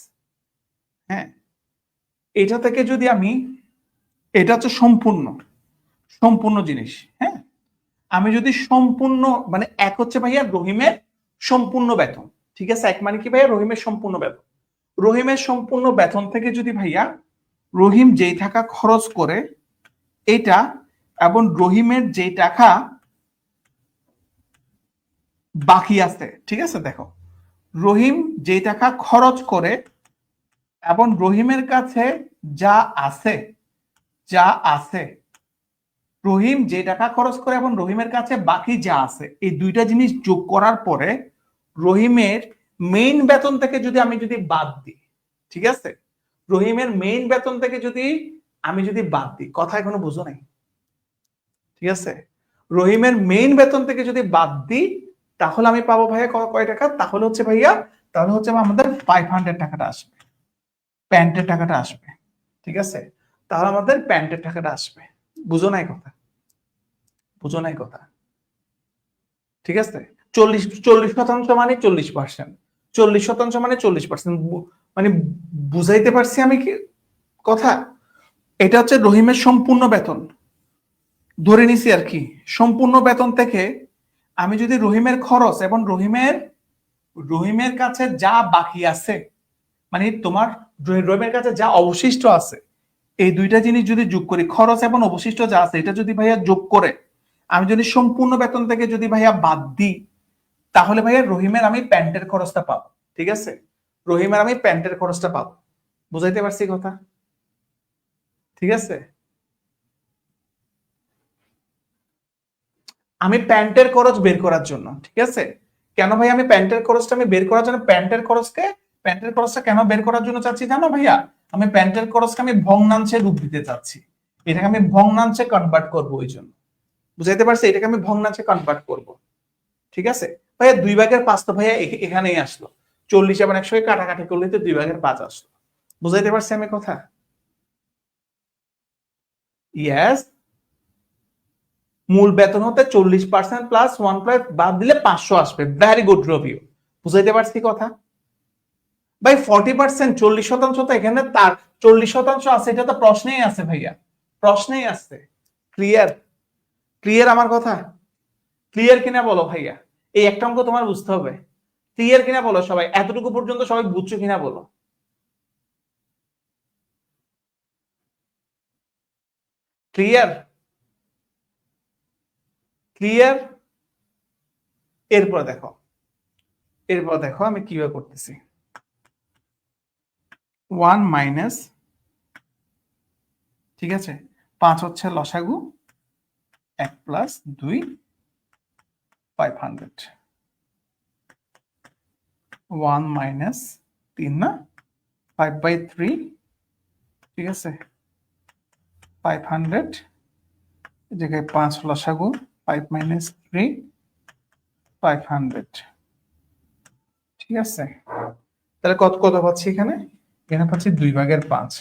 হ্যাঁ, এটা থেকে যদি আমি, এটা হচ্ছে সম্পূর্ণ সম্পূর্ণ জিনিস। হ্যাঁ, আমি যদি সম্পূর্ণ মানে এক হচ্ছে ভাইয়া রহিমের সম্পূর্ণ বেতন। ঠিক আছে, এক মানে কি ভাইয়া? রহিমের সম্পূর্ণ বেতন। রহিমের সম্পূর্ণ বেতন থেকে যদি ভাইয়া রহিম যেই টাকা খরচ করে এটা, এবং রহিমের যেই টাকা বাকি আছে, ঠিক আছে, দেখো, রহিম যেই টাকা খরচ করে এবং রহিমের কাছে যা আছে, যা আছে, রহিম যে টাকা খরচ করে এবং রহিমের কাছে বাকি যা আছে, এই দুইটা জিনিস যোগ করার পরে রহিমের মেইন বেতন থেকে যদি আমি যদি বাদ দিই, ঠিক আছে, রহিমের মেইন বেতন থেকে যদি আমি যদি বাদ দিই, কথা এখনো বুঝো নাই, ঠিক আছে, রহিমের মেইন বেতন থেকে যদি বাদ দিই তাহলে আমি পাবো ভাইয়া কয় টাকা? তাহলে হচ্ছে ভাইয়া, তাহলে হচ্ছে আমাদের 500 টাকাটা আসবে, প্যান্টের টাকাটা আসবে। ঠিক আছে, তাহলে আমাদের প্যান্টের টাকাটা আসবে। বুঝো নাই কথা? বুঝো নাই কথা? ঠিক আছে, 40% মানে 40%, 40% মানে 40%, মানে বুঝাইতে পারছি আমি কি কথা? এটা হচ্ছে রহিমের সম্পূর্ণ বেতন ধরে নিছি আর কি। সম্পূর্ণ বেতন থেকে আমি যদি রহিমের খরচ এবং রহিমের রহিমের কাছে যা বাকি আছে, মানে তোমার রহিমের কাছে যা অবশিষ্ট আছে, এই দুইটা জিনিস যদি যোগ করি, খরচ এবং অবশিষ্ট যা আছে এটা যদি ভাইয়া যোগ করে আমি যদি সম্পূর্ণ বেতন থেকে যদি ভাইয়া বাদ দিই, তাহলে ভাইয়া রহিমের আমি প্যান্টের খরচটা পাবো। ঠিক আছে, রহিমের আমি প্যান্টের খরচটা পাবো। বুঝাইতে পারছি কথা? ঠিক আছে, আমি প্যান্টের খরচ বের করার জন্য, ঠিক আছে, কেন ভাই আমি প্যান্টের খরচটা আমি বের করার জন্য প্যান্টের খরচটা কেন বের করার জন্য চাচ্ছি জানো ভাইয়া? আমি প্যান্টের খরচকে আমি ভগ্নাংশে রূপ দিতে চাচ্ছি, এটাকে আমি ভগ্নাংশে কনভার্ট করবো ওই জন্য। বুঝাইতে পারছি? এটাকে আমি ভগ্নাংশে কনভার্ট করব। ঠিক আছে ভাইয়া, 2/5 তো ভাইয়া এখানেই আসলো, 40 এবং 100 কাটাকাটি করলে তো 2/5 আসলো। বুঝাইতে পারছি আমি কথা? ইয়েস, মূল বেতন হতে 40% প্লাস 1 বাদ দিলে 500 আসবে। ভেরি গুড রবিউ, বুঝাইতে পারছি কথা? ভাই 40%, 40% তো এখানে তার 40% আছে, এটা তো প্রশ্নেই আছে ভাইয়া, প্রশ্নেই আছে। ক্লিয়ার? ক্লিয়ার আমার কথা? ক্লিয়ার কিনা বলো ভাইয়া, এই একটা অঙ্ক তোমার বুঝতে হবে। ক্লিয়ার কিনা বলো সবাই, এতটুকু পর্যন্ত সবাই বুঝছো কিনা বলো। ক্লিয়ার? ক্লিয়ার? এরপর দেখো, এরপর দেখো আমি কিভাবে করতেছি। 1 মাইনাস, ঠিক আছে, 5 হচ্ছে লসাগু, 1 প্লাস 2 500, 1 মাইনাস 3 না, 5/3, ঠিক আছে, 500 জায়গায় 5 লসাগু, 5 মাইনাস 3 500, ঠিক আছে। তাহলে কত কত পাচ্ছি এখানে? এখানে পাচ্ছি 2/5।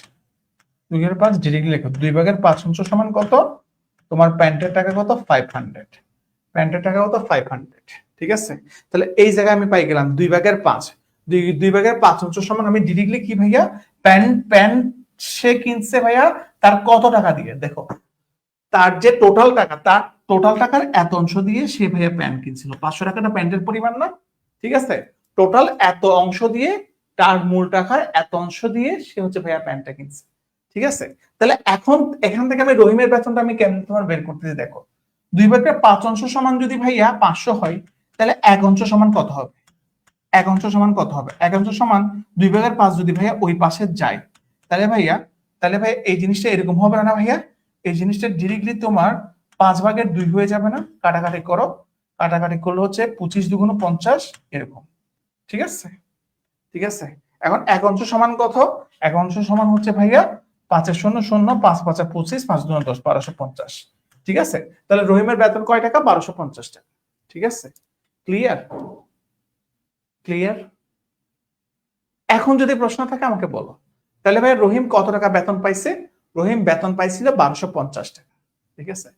2/5 ডিরেক্টলি লেখো, 2/5 অংশ সমান কত? তোমার প্যান্টের টাকা কত? 500। প্যান্টের টাকা কত? 500, ঠিক আছে। তাহলে এই জায়গায় আমি পাই গেলাম 2/5। 2/5 অংশ সমান আমি ডিরেক্টলি কি ভাইয়া, প্যান্ট প্যান্ট সে কিনছে ভাইয়া তার কত টাকা দিয়ে, দেখো তার যে টোটাল টাকা, তার টোটাল টাকার এত অংশ দিয়ে সে ভাইয়া প্যান্ট কিনছিল। 500 টাকাটা প্যান্টের পরিমাণ না, ঠিক আছে। টোটাল এত অংশ দিয়ে, তার মূল টাকার এত অংশ দিয়ে সে হচ্ছে ভাইয়া প্যান্টটা কিনছে, ঠিক আছে। তাহলে এখন এখান থেকে আমি রহিমের বেতনটা আমি কেমন তোমার বের করতেছি দেখো। 2/5 অংশ সমান যদি ভাইয়া 500 হয়, তাহলে 1 অংশ সমান কত হবে? 1 অংশ সমান কত হবে? 1 অংশ সমান 2/5 যদি ভাইয়া ওই পাশে যায়, তাহলে ভাইয়া, তাহলে ভাই এই জিনিসটা এরকম হবে না ভাইয়া? এই জিনিসটা ডিরেক্টলি তোমার 5/2 হয়ে যাবে না? কাটাকাটি করো, কাটাকাটি করলে হচ্ছে 25 দুগুণ 50 এরকম, ঠিক আছে, ঠিক আছে। এখন 1 অংশ সমান কত? 1 অংশ সমান হচ্ছে ভাইয়া 5 0 0, 5 5 25, 5 2 10, 1250, ঠিক আছে। তাহলে রহিমের বেতন কয় টাকা? 1250 টাকা, ঠিক আছে। ক্লিয়ার? ক্লিয়ার? এখন যদি প্রশ্ন থাকে আমাকে বলো। তাহলে ভাই রহিম কত টাকা বেতন পাইছে? রহিম বেতন পাইছিল 1250 টাকা, ঠিক আছে।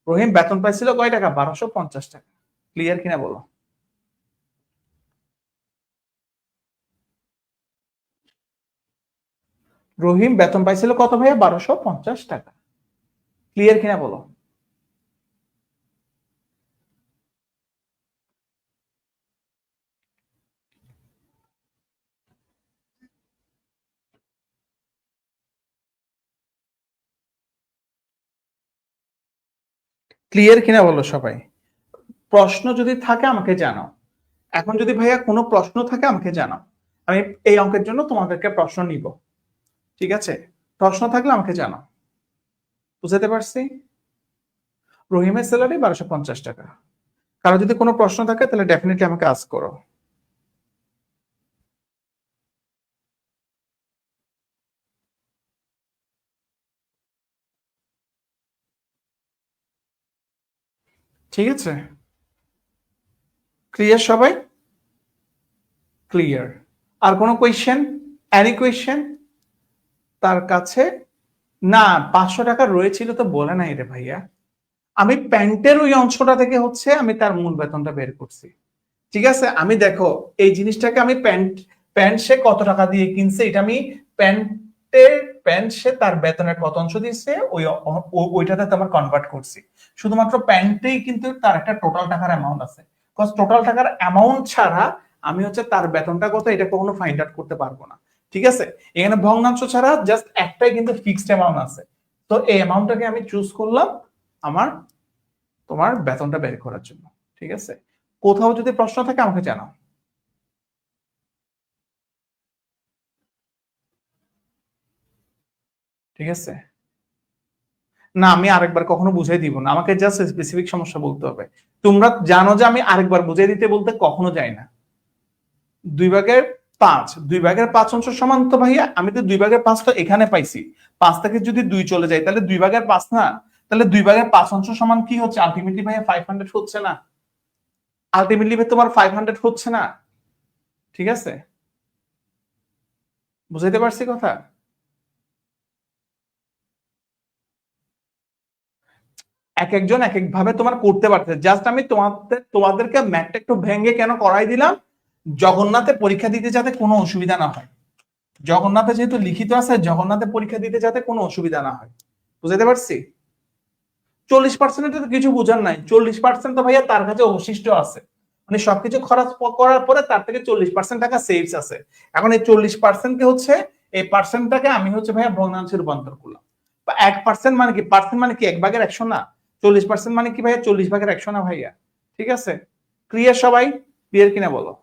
রহিম বেতন পাইছিল কয় টাকা? 1250 টাকা। ক্লিয়ার কিনা বলো। রহিম বেতন পাইছিল কত ভাইয়া? 1250 টাকা। ক্লিয়ার কিনা বলো। ক্লিয়ার কিনা বলো সবাই। প্রশ্ন যদি থাকে আমাকে জানাও। এখন যদি ভাইয়া কোনো প্রশ্ন থাকে আমাকে জানাও, আমি এই অঙ্কের জন্য তোমাদেরকে প্রশ্ন নিব, ঠিক আছে। প্রশ্ন থাকলে আমাকে জানাও। বুঝতে পারছি? রহিমের স্যালারি 1250 টাকা। কারো যদি কোনো প্রশ্ন থাকে তাহলে ডেফিনেটলি আমাকে আস্ক করো। ঠিক আছে, ক্লিয়ার সবাই? ক্লিয়ার? আর কোনো কোয়েশ্চেন? এনি কোয়েশ্চেন তার কাছে? না, 500 টাকা রয়েছিল তো বলে নাই রে ভাইয়া। আমি প্যান্টের ওই অংশটা থেকে হচ্ছে আমি তার মূল বেতনটা বের করছি, ঠিক আছে। আমি দেখো এই জিনিসটাকে আমি প্যান্ট, প্যান্ট সে কত টাকা দিয়ে কিনছে এটা আমি প্যান্টের, প্যান্ট সে তার বেতনের কত অংশ দিয়েছে ওই ওইটাতে তোমার কনভার্ট করছি। শুধুমাত্র প্যান্টেই কিন্তু তার একটা টোটাল টাকার অ্যামাউন্ট আছে, কজ টোটাল টাকার অ্যামাউন্ট ছাড়া আমি হচ্ছে তার বেতনটা কত এটা কখনো ফাইন্ড আউট করতে পারবো না, ঠিক আছে। এখানে ভগ্নাংশ ছাড়া জাস্ট একটাই কিন্তু ফিক্সড অ্যামাউন্ট আছে। তো এই অ্যামাউন্টটাকে আমি চুজ করলাম আমার তোমার বেতনটা বের করার জন্য, ঠিক আছে। কোথাও যদি প্রশ্ন থাকে আমাকে জানাও। ঠিক আছে, না আমি আরেকবার কখনো বুঝাই দিব না, আমাকে জাস্ট স্পেসিফিক সমস্যা বলতে হবে। তোমরা জানো যে আমি আরেকবার বুঝাই দিতে বলতে কখনো যাই না। 2/5, 2/5 অংশ সমান তো ভাইয়া আমি তো 2/5 তো এখানে পাইছি। 5 থেকে যদি 2 চলে যায় তাহলে 2/5 না, তাহলে 2/5 অংশ সমান কি হচ্ছে? আলটিমেটলি ভাইয়া 500 হচ্ছে না? আলটিমেটলি ভাই তোমার 500 হচ্ছে না? ঠিক আছে, বুঝাইতে পারছি কথা? এক একজন এক এক ভাবে তোমার করতে পারতেছে, জাস্ট আমি তোমাদেরকে ম্যাথটা একটু ভেঙে কেন করাই দিলাম, জগন্নাথে পরীক্ষা দিতে যাতে কোনো অসুবিধা না হয়। জগন্নাথে যেহেতু লিখিত আছে, জগন্নাথে পরীক্ষা দিতে যাতে কোনো অসুবিধা না হয়, বুঝতে পারছি? 40% তো কিছু বোঝার নাই, 40% তো ভাইয়া তার কাছে অবশিষ্ট আছে, মানে সবকিছু খরচ করার পরে তার থেকে 40% টাকা সেভস আছে। এখন এই 40% কে হচ্ছে, এই পার্সেন্টটাকে আমি হচ্ছে ভাইয়া ভগ্নাংশে রূপান্তর করলাম। 1% মানে কি, পার্সেন্ট মানে কি 1/100 না, 40% মানে কি ভাইয়া 40/100 না ভাইয়া। ঠিক আছে, ক্লিয়ার সবাই? ক্লিয়ার কিনা বলো।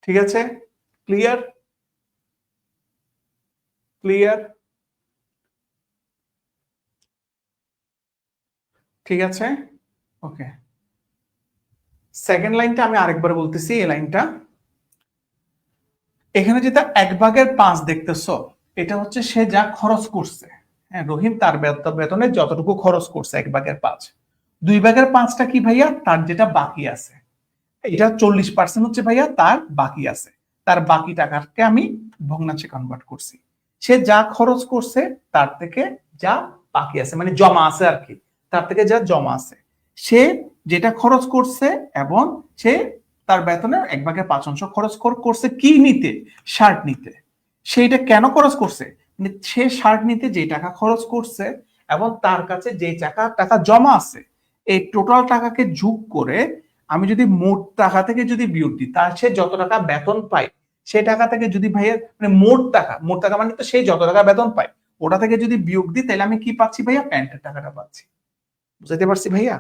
ঠিক আছে, ক্লিয়ার ক্লিয়ার। ঠিক আছে, ওকে। সেকেন্ড লাইনটা আমি আরেকবার বলতেছি, এই লাইনটা, এখানে যেটা 1/5 দেখতেছো, এটা হচ্ছে সে যা খরচ করছে। হ্যাঁ, রহিম তার বেতনে যতটুকু খরচ করছে 1/5। 2/5টা কি ভাইয়া, তার যেটা বাকি আছে। এটা 40% হচ্ছে ভাইয়া তার বাকি আছে, তার বাকি টাকাকে আমি ভগ্নাংশে কনভার্ট করছি। সে যা খরচ করছে তার থেকে যা বাকি আছে, মানে জমা আছে আর কি, তার থেকে যা জমা আছে, সে যেটা খরচ করছে, এবং সে তার বেতনের 1/5 খরচ করছে কি নিতে, শার্ট নিতে। সেইটা কেন খরচ করছে, মানে সে শার্ট নিতে যে টাকা খরচ করছে এবং তার কাছে যে টাকা টাকা জমা আছে, এই টোটাল টাকাকে যোগ করে আমি যদি মোট টাকা থেকে যদি বিয়োগ দিই, তার সে যত টাকা বেতন পায় সেই টাকা থেকে যদি ভাইয়া, মানে মোট টাকা মানে তো সেই যত টাকা বেতন পায় ওটা থেকে যদি বিয়োগ দিই, তাহলে আমি কি পাচ্ছি ভাইয়া, প্যান্টের টাকাটা পাচ্ছি। বুঝাতে পারছি ভাইয়া?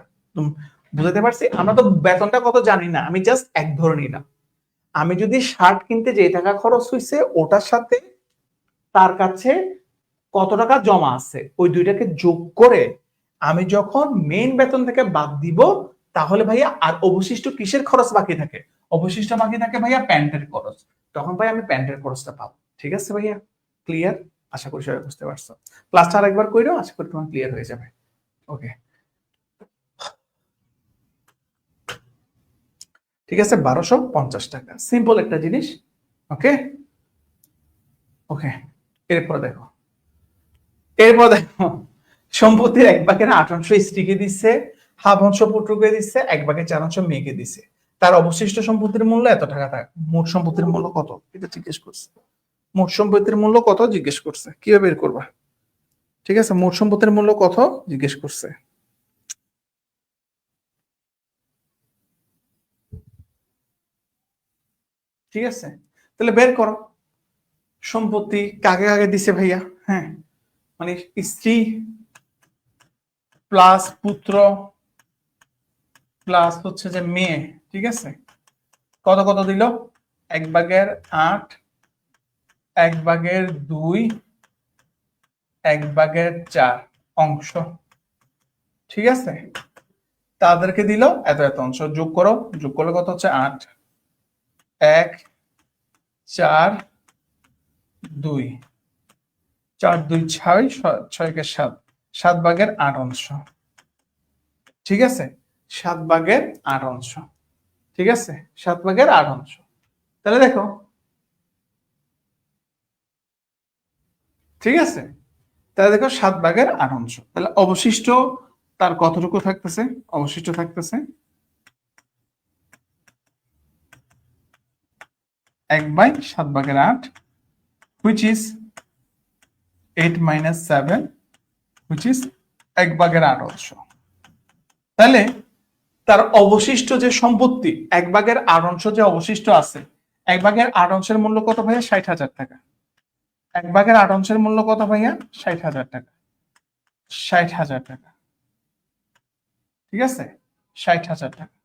বুঝাতে পারছি? আমরা তো বেতনটা কত জানি না, আমি জাস্ট এক ধরে নিলাম। আমি যদি শার্ট কিনতে যে টাকা খরচ হয়েছে ওটার সাথে তার কাছে কত টাকা জমা আছে, ওই দুইটাকে যোগ করে আমি যখন মেইন বেতন থেকে বাদ দিব, তাহলে ভাইয়া আর অবশিষ্ট কিসের খরচ বাকি থাকে, অবশিষ্ট বাকি থাকে ভাইয়া প্যান্টের খরচ। তখন ভাই আমি প্যান্টের খরচটা পাবো। ঠিক আছে ভাইয়া, ক্লিয়ার? আশা করি সবাই বুঝতে পারছো। ক্লাসটা আরেকবার কইরো, আশা করি তোমার ক্লিয়ার হয়ে যাবে। ওকে, ঠিক আছে, 1250 টাকা, সিম্পল একটা জিনিস। ওকে ওকে, এরপর দেখো, সম্পত্তির 1/8 স্ত্রীকে দিচ্ছে, হাফ অংশ পুত্রকে দিচ্ছে, 1/4 মেয়েকে দিচ্ছে। তার অবশিষ্ট সম্পত্তির মূল্য এত টাকা। মোট সম্পত্তির মূল্য কত এটা জিজ্ঞেস করছে। মোট সম্পত্তির মূল্য কত জিজ্ঞেস করছে, কিভাবে বের করবা? ঠিক আছে, মোট সম্পত্তির মূল্য কত জিজ্ঞেস করছে। ঠিক আছে, তাহলে বের করো। সম্পত্তি কাকে কাকে দিছে ভাইয়া? হ্যাঁ, মানে স্ত্রী প্লাস পুত্র প্লাস হচ্ছে যে মেয়ে। ঠিক আছে, কত কত দিল, 1/8, 1/2, 1/4 অংশ। ঠিক আছে, তাদেরকে দিল এত এত অংশ, যোগ করো, যোগ করলে কত হচ্ছে 8, 1, 4, 2, 4 2 6, 6 7, 7/8 অংশ। ঠিক আছে, 7/8 অংশ। ঠিক আছে, 7/8 অংশ। তাহলে দেখো, ঠিক আছে, তাহলে দেখো 7/8 অংশ, তাহলে অবশিষ্ট তার কতটুকু থাকতেছে, অবশিষ্ট থাকতেছে 1/7/8, which is 8 - 7, which is 1/8 অংশ। তাহলে তার অবশিষ্ট যে সম্পত্তি 1/8 অংশ যে অবশিষ্ট আছে, 1/8 অংশের মূল্য কত ভাইয়া, 60,000 টাকা। 1/8 অংশের মূল্য কত ভাইয়া, 60,000 টাকা। 60,000 টাকা। ঠিক আছে, 60,000 টাকা।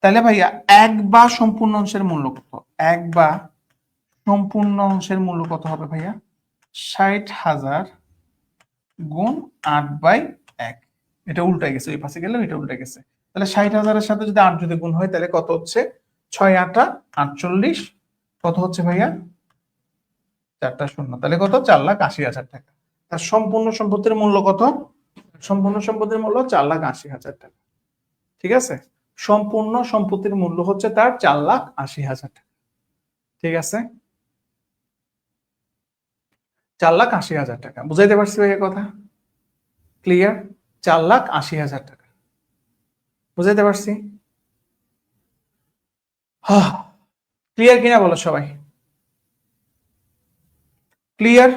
তাহলে ভাইয়া এক বা সম্পূর্ণ অংশের মূল্য কত, এক বা সম্পূর্ণ অংশের মূল্য কত হবে ভাইয়া, 60,000 গুণ 8/1। এটা উল্টে গেছে, ওই পাশে গেলে এটা উল্টে গেছে। তাহলে 60,000-এর সাথে যদি 8 যদি গুণ হয়, তাহলে কত হচ্ছে, 6 8 48, কত হচ্ছে ভাইয়া, 4টা শূন্য, তাহলে কত, 4,80,000 টাকা। তার সম্পূর্ণ সম্পত্তির মূল্য কত, সম্পূর্ণ সম্পত্তির মূল্য 4,80,000 টাকা। ঠিক আছে, সম্পূর্ণ সম্পত্তির মূল্য হচ্ছে তার 4,80,000 টাকা। ঠিক আছে, 4,80,000 টাকা। বুঝাইতে পারছি ভাইয়া কথা? ক্লিয়ার? 4,80,000 টাকা। বুঝাইতে পারছি? ক্লিয়ার কিনা বলো সবাই? ক্লিয়ার?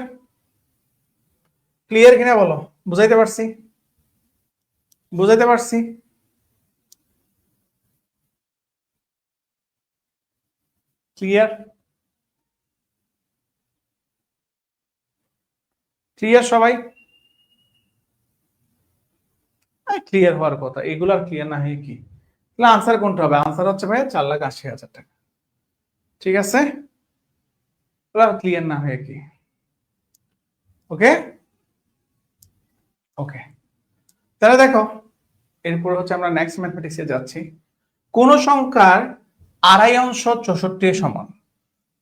ক্লিয়ার কিনা বলো, বুঝাইতে পারছি? বুঝাইতে পারছি? ক্লিয়ার? ক্লিয়ার সবাই? ক্লিয়ার হওয়ার কথা, এগুলো আর ক্লিয়ার না হয়ে কি? তাহলে আনসার কোনটা হবে? আনসার হচ্ছে ভাই 4,80,000 টাকা। ঠিক আছে, ক্লিয়ার না হয়ে কি? ওকে ওকে, তাহলে দেখো এরপর হচ্ছে আমরা নেক্সট ম্যাথমেটিক্সে যাচ্ছি। কোন সংখ্যার আড়াই অংশ 64 এর সমান?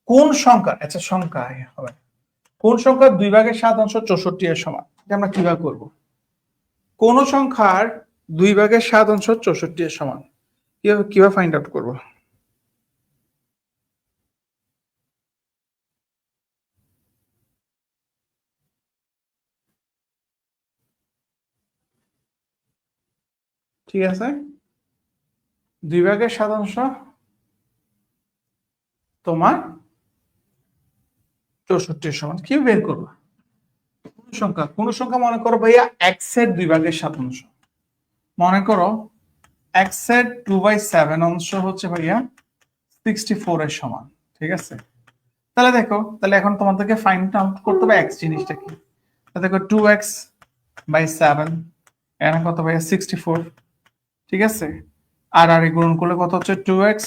কোন সংখ্যা, আচ্ছা সংখ্যা হবে, কোন সংখ্যার 2/7 অংশ 64 এর সমান? এটা আমরা কিভাবে করব? কোন সংখ্যার 2/7 অংশ 64 এর সমান কিভাবে ফাইন্ড আউট করব? ঠিক আছে, 2/7 অংশ তোমার 64 এর সমান কি বের করবো? কোন সংখ্যা মনে করো ভাইয়া এক্স এর 2/7 অংশ, মনে করো এক্স এর 2/7 অংশ হচ্ছে ভাইয়া 64 এর সমান। ঠিক আছে, তাহলে দেখো, তাহলে এখন তোমাদেরকে ফাইন্ড আউট করতে হবে এক্স জিনিসটা কি। তাহলে দেখো 2x/7 এখানে কত ভাইয়া 64। ঠিক আছে, আর আর গুণন করলে কত হচ্ছে 2x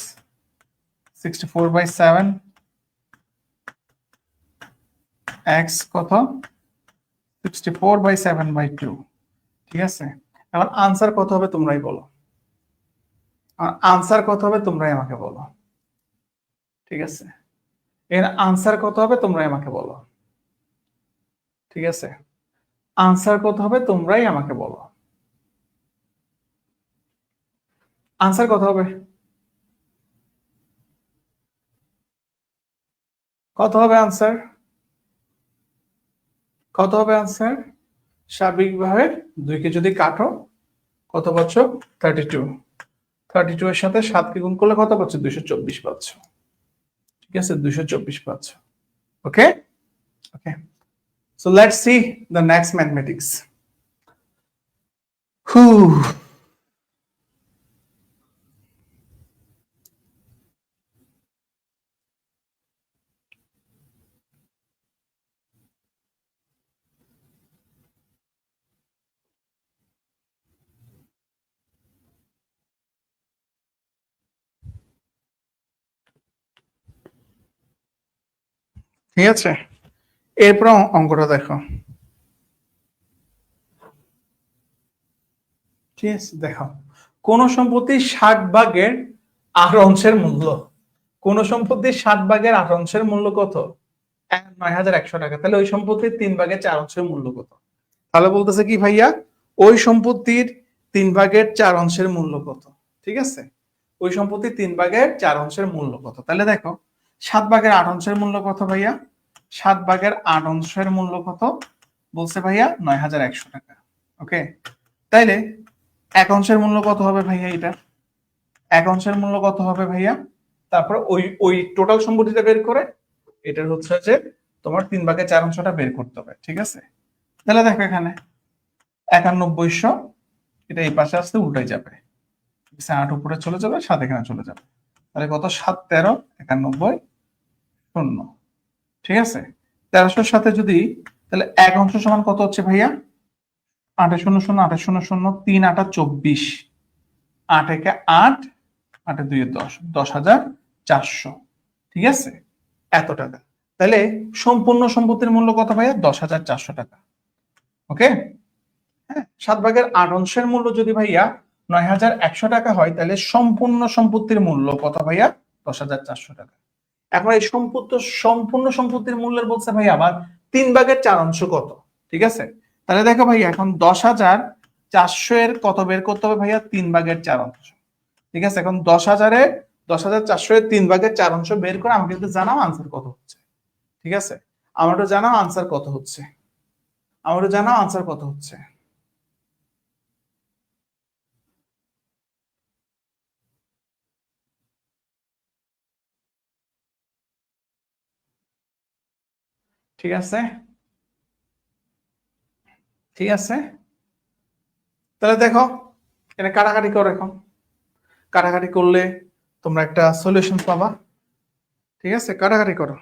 64/7 x কত 64/7/2। ঠিক আছে, এখন আনসার কত হবে তোমরাই বলো, আনসার কত হবে তোমরাই আমাকে বলো। ঠিক আছে, এর আনসার কত হবে তোমরাই আমাকে বলো। ঠিক আছে, আনসার কত হবে তোমরাই আমাকে বলো। আনসার কত হবে? কত হবে আনসার? কত হবে আনসার? স্বাভাবিকভাবে 2কে যদি কাটো কত পাচ্ছ? 32। 32 এর সাথে 7কে গুণ করলে কত পাচ্ছ? 224 পাচ্ছ। ঠিক আছে, 224 পাচ্ছ। Okay okay, so let's see the next mathematics. হু, ঠিক আছে, এরপর অঙ্কটা দেখো। ঠিক আছে, দেখো কোন সম্পত্তির 60 ভাগের 8 অংশের মূল্য, কোন সম্পত্তির 60 ভাগের 8 অংশের মূল্য কত? 9,100 টাকা। তাহলে ওই সম্পত্তির 3/4 অংশের মূল্য কত? তাহলে বলতেছে কি ভাইয়া, ওই সম্পত্তির 3/4 অংশের মূল্য কত? ঠিক আছে, ওই সম্পত্তির 3/4 অংশের মূল্য কত? তাহলে দেখো 7/8 অংশের মূল্য কত ভাইয়া? 7/8 অংশের মূল্য কত বলছে ভাইয়া? 9,100 টাকা। ওকে, তাইলে 1 অংশের মূল্য কত হবে ভাইয়া? এটা 1 অংশের মূল্য কত হবে ভাইয়া? তারপর ওই ওই টোটাল সম্পত্তিটা বের করে এটার হচ্ছে যে তোমার 3/4 অংশটা বের করতে হবে। ঠিক আছে, তাহলে দেখো এখানে 9100, এটা এই পাশে আসতে উল্টাই যাবে, 8 উপরে চলে যাবে, 7 এখানে চলে যাবে, তাহলে কত? 7 13 91 শূন্য। ঠিক আছে, 1300-র সাথে যদি, তাহলে 1 অংশ সমান কত হচ্ছে ভাইয়া? 8 শূন্য শূন্য 8 শূন্য শূন্য 3 8 24, 8 একে 8, 8 2 10, 10,400। ঠিক আছে, এত টাকা। তাহলে সম্পূর্ণ সম্পত্তির মূল্য কত ভাইয়া? 10,400 টাকা। ওকে, হ্যাঁ, 7/8 অংশের মূল্য যদি ভাইয়া 9,100 টাকা হয়, তাহলে সম্পূর্ণ সম্পত্তির মূল্য কত ভাইয়া? 10,400 টাকা। এখন এই সম্পূর্ণ সম্পত্তির মূল্যের বলছে ভাই আবার 3/4 অংশ কত? ঠিক আছে, তাহলে দেখো ভাইয়া এখন 10,400 এর কত বের করতে হবে ভাইয়া? 3/4 অংশ। ঠিক আছে, এখন 10,400 এর 3/4 অংশ বের করে আমাকে কিন্তু জানাও আনসার কত হচ্ছে। ঠিক আছে, আমারও জানাও আনসার কত হচ্ছে, আমারও জানাও আনসার কত হচ্ছে। ঠিক আছে, ঠিক আছে। তাহলে দেখো, এটা কাটাকাটি করো এখন। কাটাকাটি করলে তোমরা একটা সলিউশন পাবা। ঠিক আছে, কাটাকাটি করো।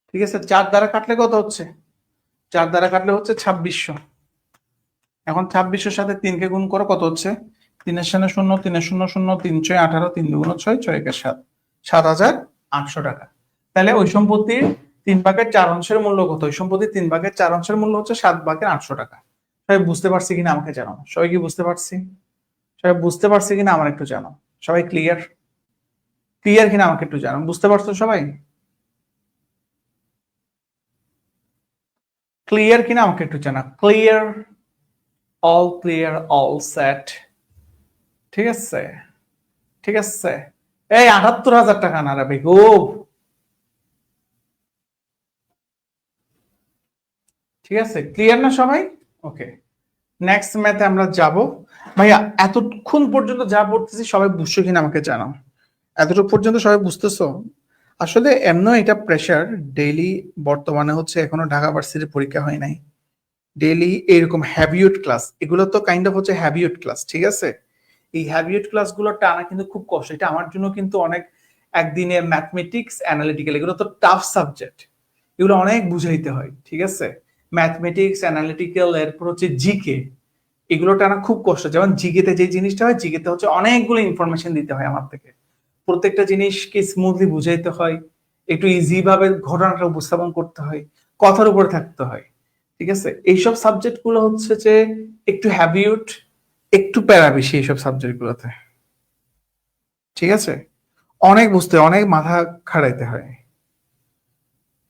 ঠিক আছে, 4 দ্বারা কাটলে কত হচ্ছে? 4 দ্বারা কাটলে হচ্ছে 2600। এখন 2600 সাথে 3 কে গুণ করো, কত হচ্ছে? 3 এর সামনে 0, 3 এর 0 0, 3 6 18, 3 2 6, 6 1 7, 7800 টাকা। তাহলে ওই সম্পত্তির 3/4 মূল্য কত? ওই সম্পত্তির 3/4 মূল্য হচ্ছে 7/800 টাকা। সবাই বুঝতে পারছি কিনা আমাকে জানাও। সবাই কি বুঝতে পারছি? সবাই বুঝতে পারছি কিনা আমার একটু জানাও। সবাই ক্লিয়ার? ক্লিয়ার কিনা আমাকে একটু জানাও। বুঝতে পারছো সবাই? ক্লিয়ার কিনা আমাকে একটু জানাও। Clear, all clear, all set. ঠিক আছে, ঠিক আছে। এই 78,000 টাকা না রে ভাই গো। ঠিক আছে, ক্লিয়ার না সবাই? ওকে, নেক্সট ম্যাথে আমরা যাব। ভাইয়া এতক্ষণ পর্যন্ত যা পড়তেছি সবাই বুঝছো কিনা আমাকে জানাও। এতটুকু পর্যন্ত সবাই বুঝতেছো? আসলে এমন এটা প্রেশার ডেইলি। বর্তমানে হচ্ছে এখনো ঢাকা ভার্সিটির পরীক্ষা হয় নাই। ডেইলি এরকম হ্যাবিউট ক্লাস, এগুলো তো কাইন্ড অফ হচ্ছে হ্যাবিউট ক্লাস। ঠিক আছে, এই হ্যাবিউট ক্লাসগুলো টানা কিন্তু খুব কষ্ট। এটা আমার জন্য কিন্তু অনেক, একদিনে ম্যাথমেটিক্স, অ্যানালিটিক্যাল, এগুলো তো টাফ সাবজেক্ট। এগুলো অনেক বুঝাইতে হয়। ঠিক আছে, ম্যাথমেটিক্স, অ্যানালিটিক্যাল, এরপর হচ্ছে জিকে, এগুলো টানা খুব কষ্ট। যেমন জিকেতে যে জিনিসটা হয়, জিকেতে হচ্ছে অনেকগুলো ইনফরমেশন দিতে হয় আমার থেকে। প্রত্যেকটা জিনিসকে স্মুথলি বুঝাইতে হয়, একটু ইজি ভাবে ঘটনাটা উপস্থাপন করতে হয়, কথার উপরে থাকতে হয়। ঠিক আছে, এইসব সাবজেক্ট গুলো হচ্ছে যে একটু হ্যাবিউট, একটু প্যারা বেশি এইসব সাবজেক্ট গুলোতে। ঠিক আছে, অনেক বুঝতে, অনেক মাথা খাড়াইতে হয়।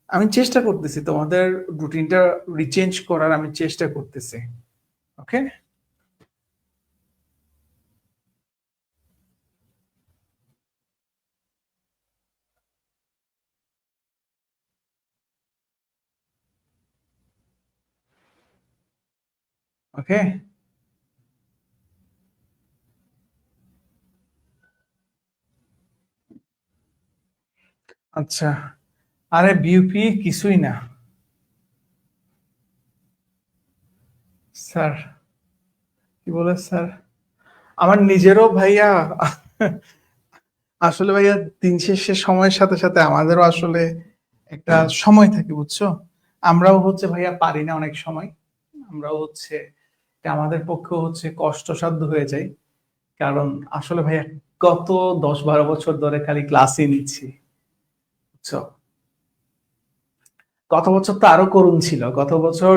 আমি চেষ্টা করতেছি তোমাদের রুটিনটা রিচেঞ্জ করার, আমি চেষ্টা করতেছি। ওকে, ওকে। আচ্ছা, আরে বিউপি কিছুই না স্যার। কি বলে স্যার? আমার নিজেরও ভাইয়া, আসলে ভাইয়া দিন শেষে সময়ের সাথে সাথে আমাদেরও আসলে একটা সময় থাকে, বুঝছো? আমরাও হচ্ছে ভাইয়া পারি না অনেক সময়। আমরাও হচ্ছে, এটা আমাদের পক্ষে হচ্ছে কষ্টসাধ্য হয়ে যায়। কারণ আসলে ভাইয়া গত 10-12 বছর ধরে খালি ক্লাসই নিচ্ছি, বুঝছো? গত বছর তো আরো করুণ ছিল। গত বছর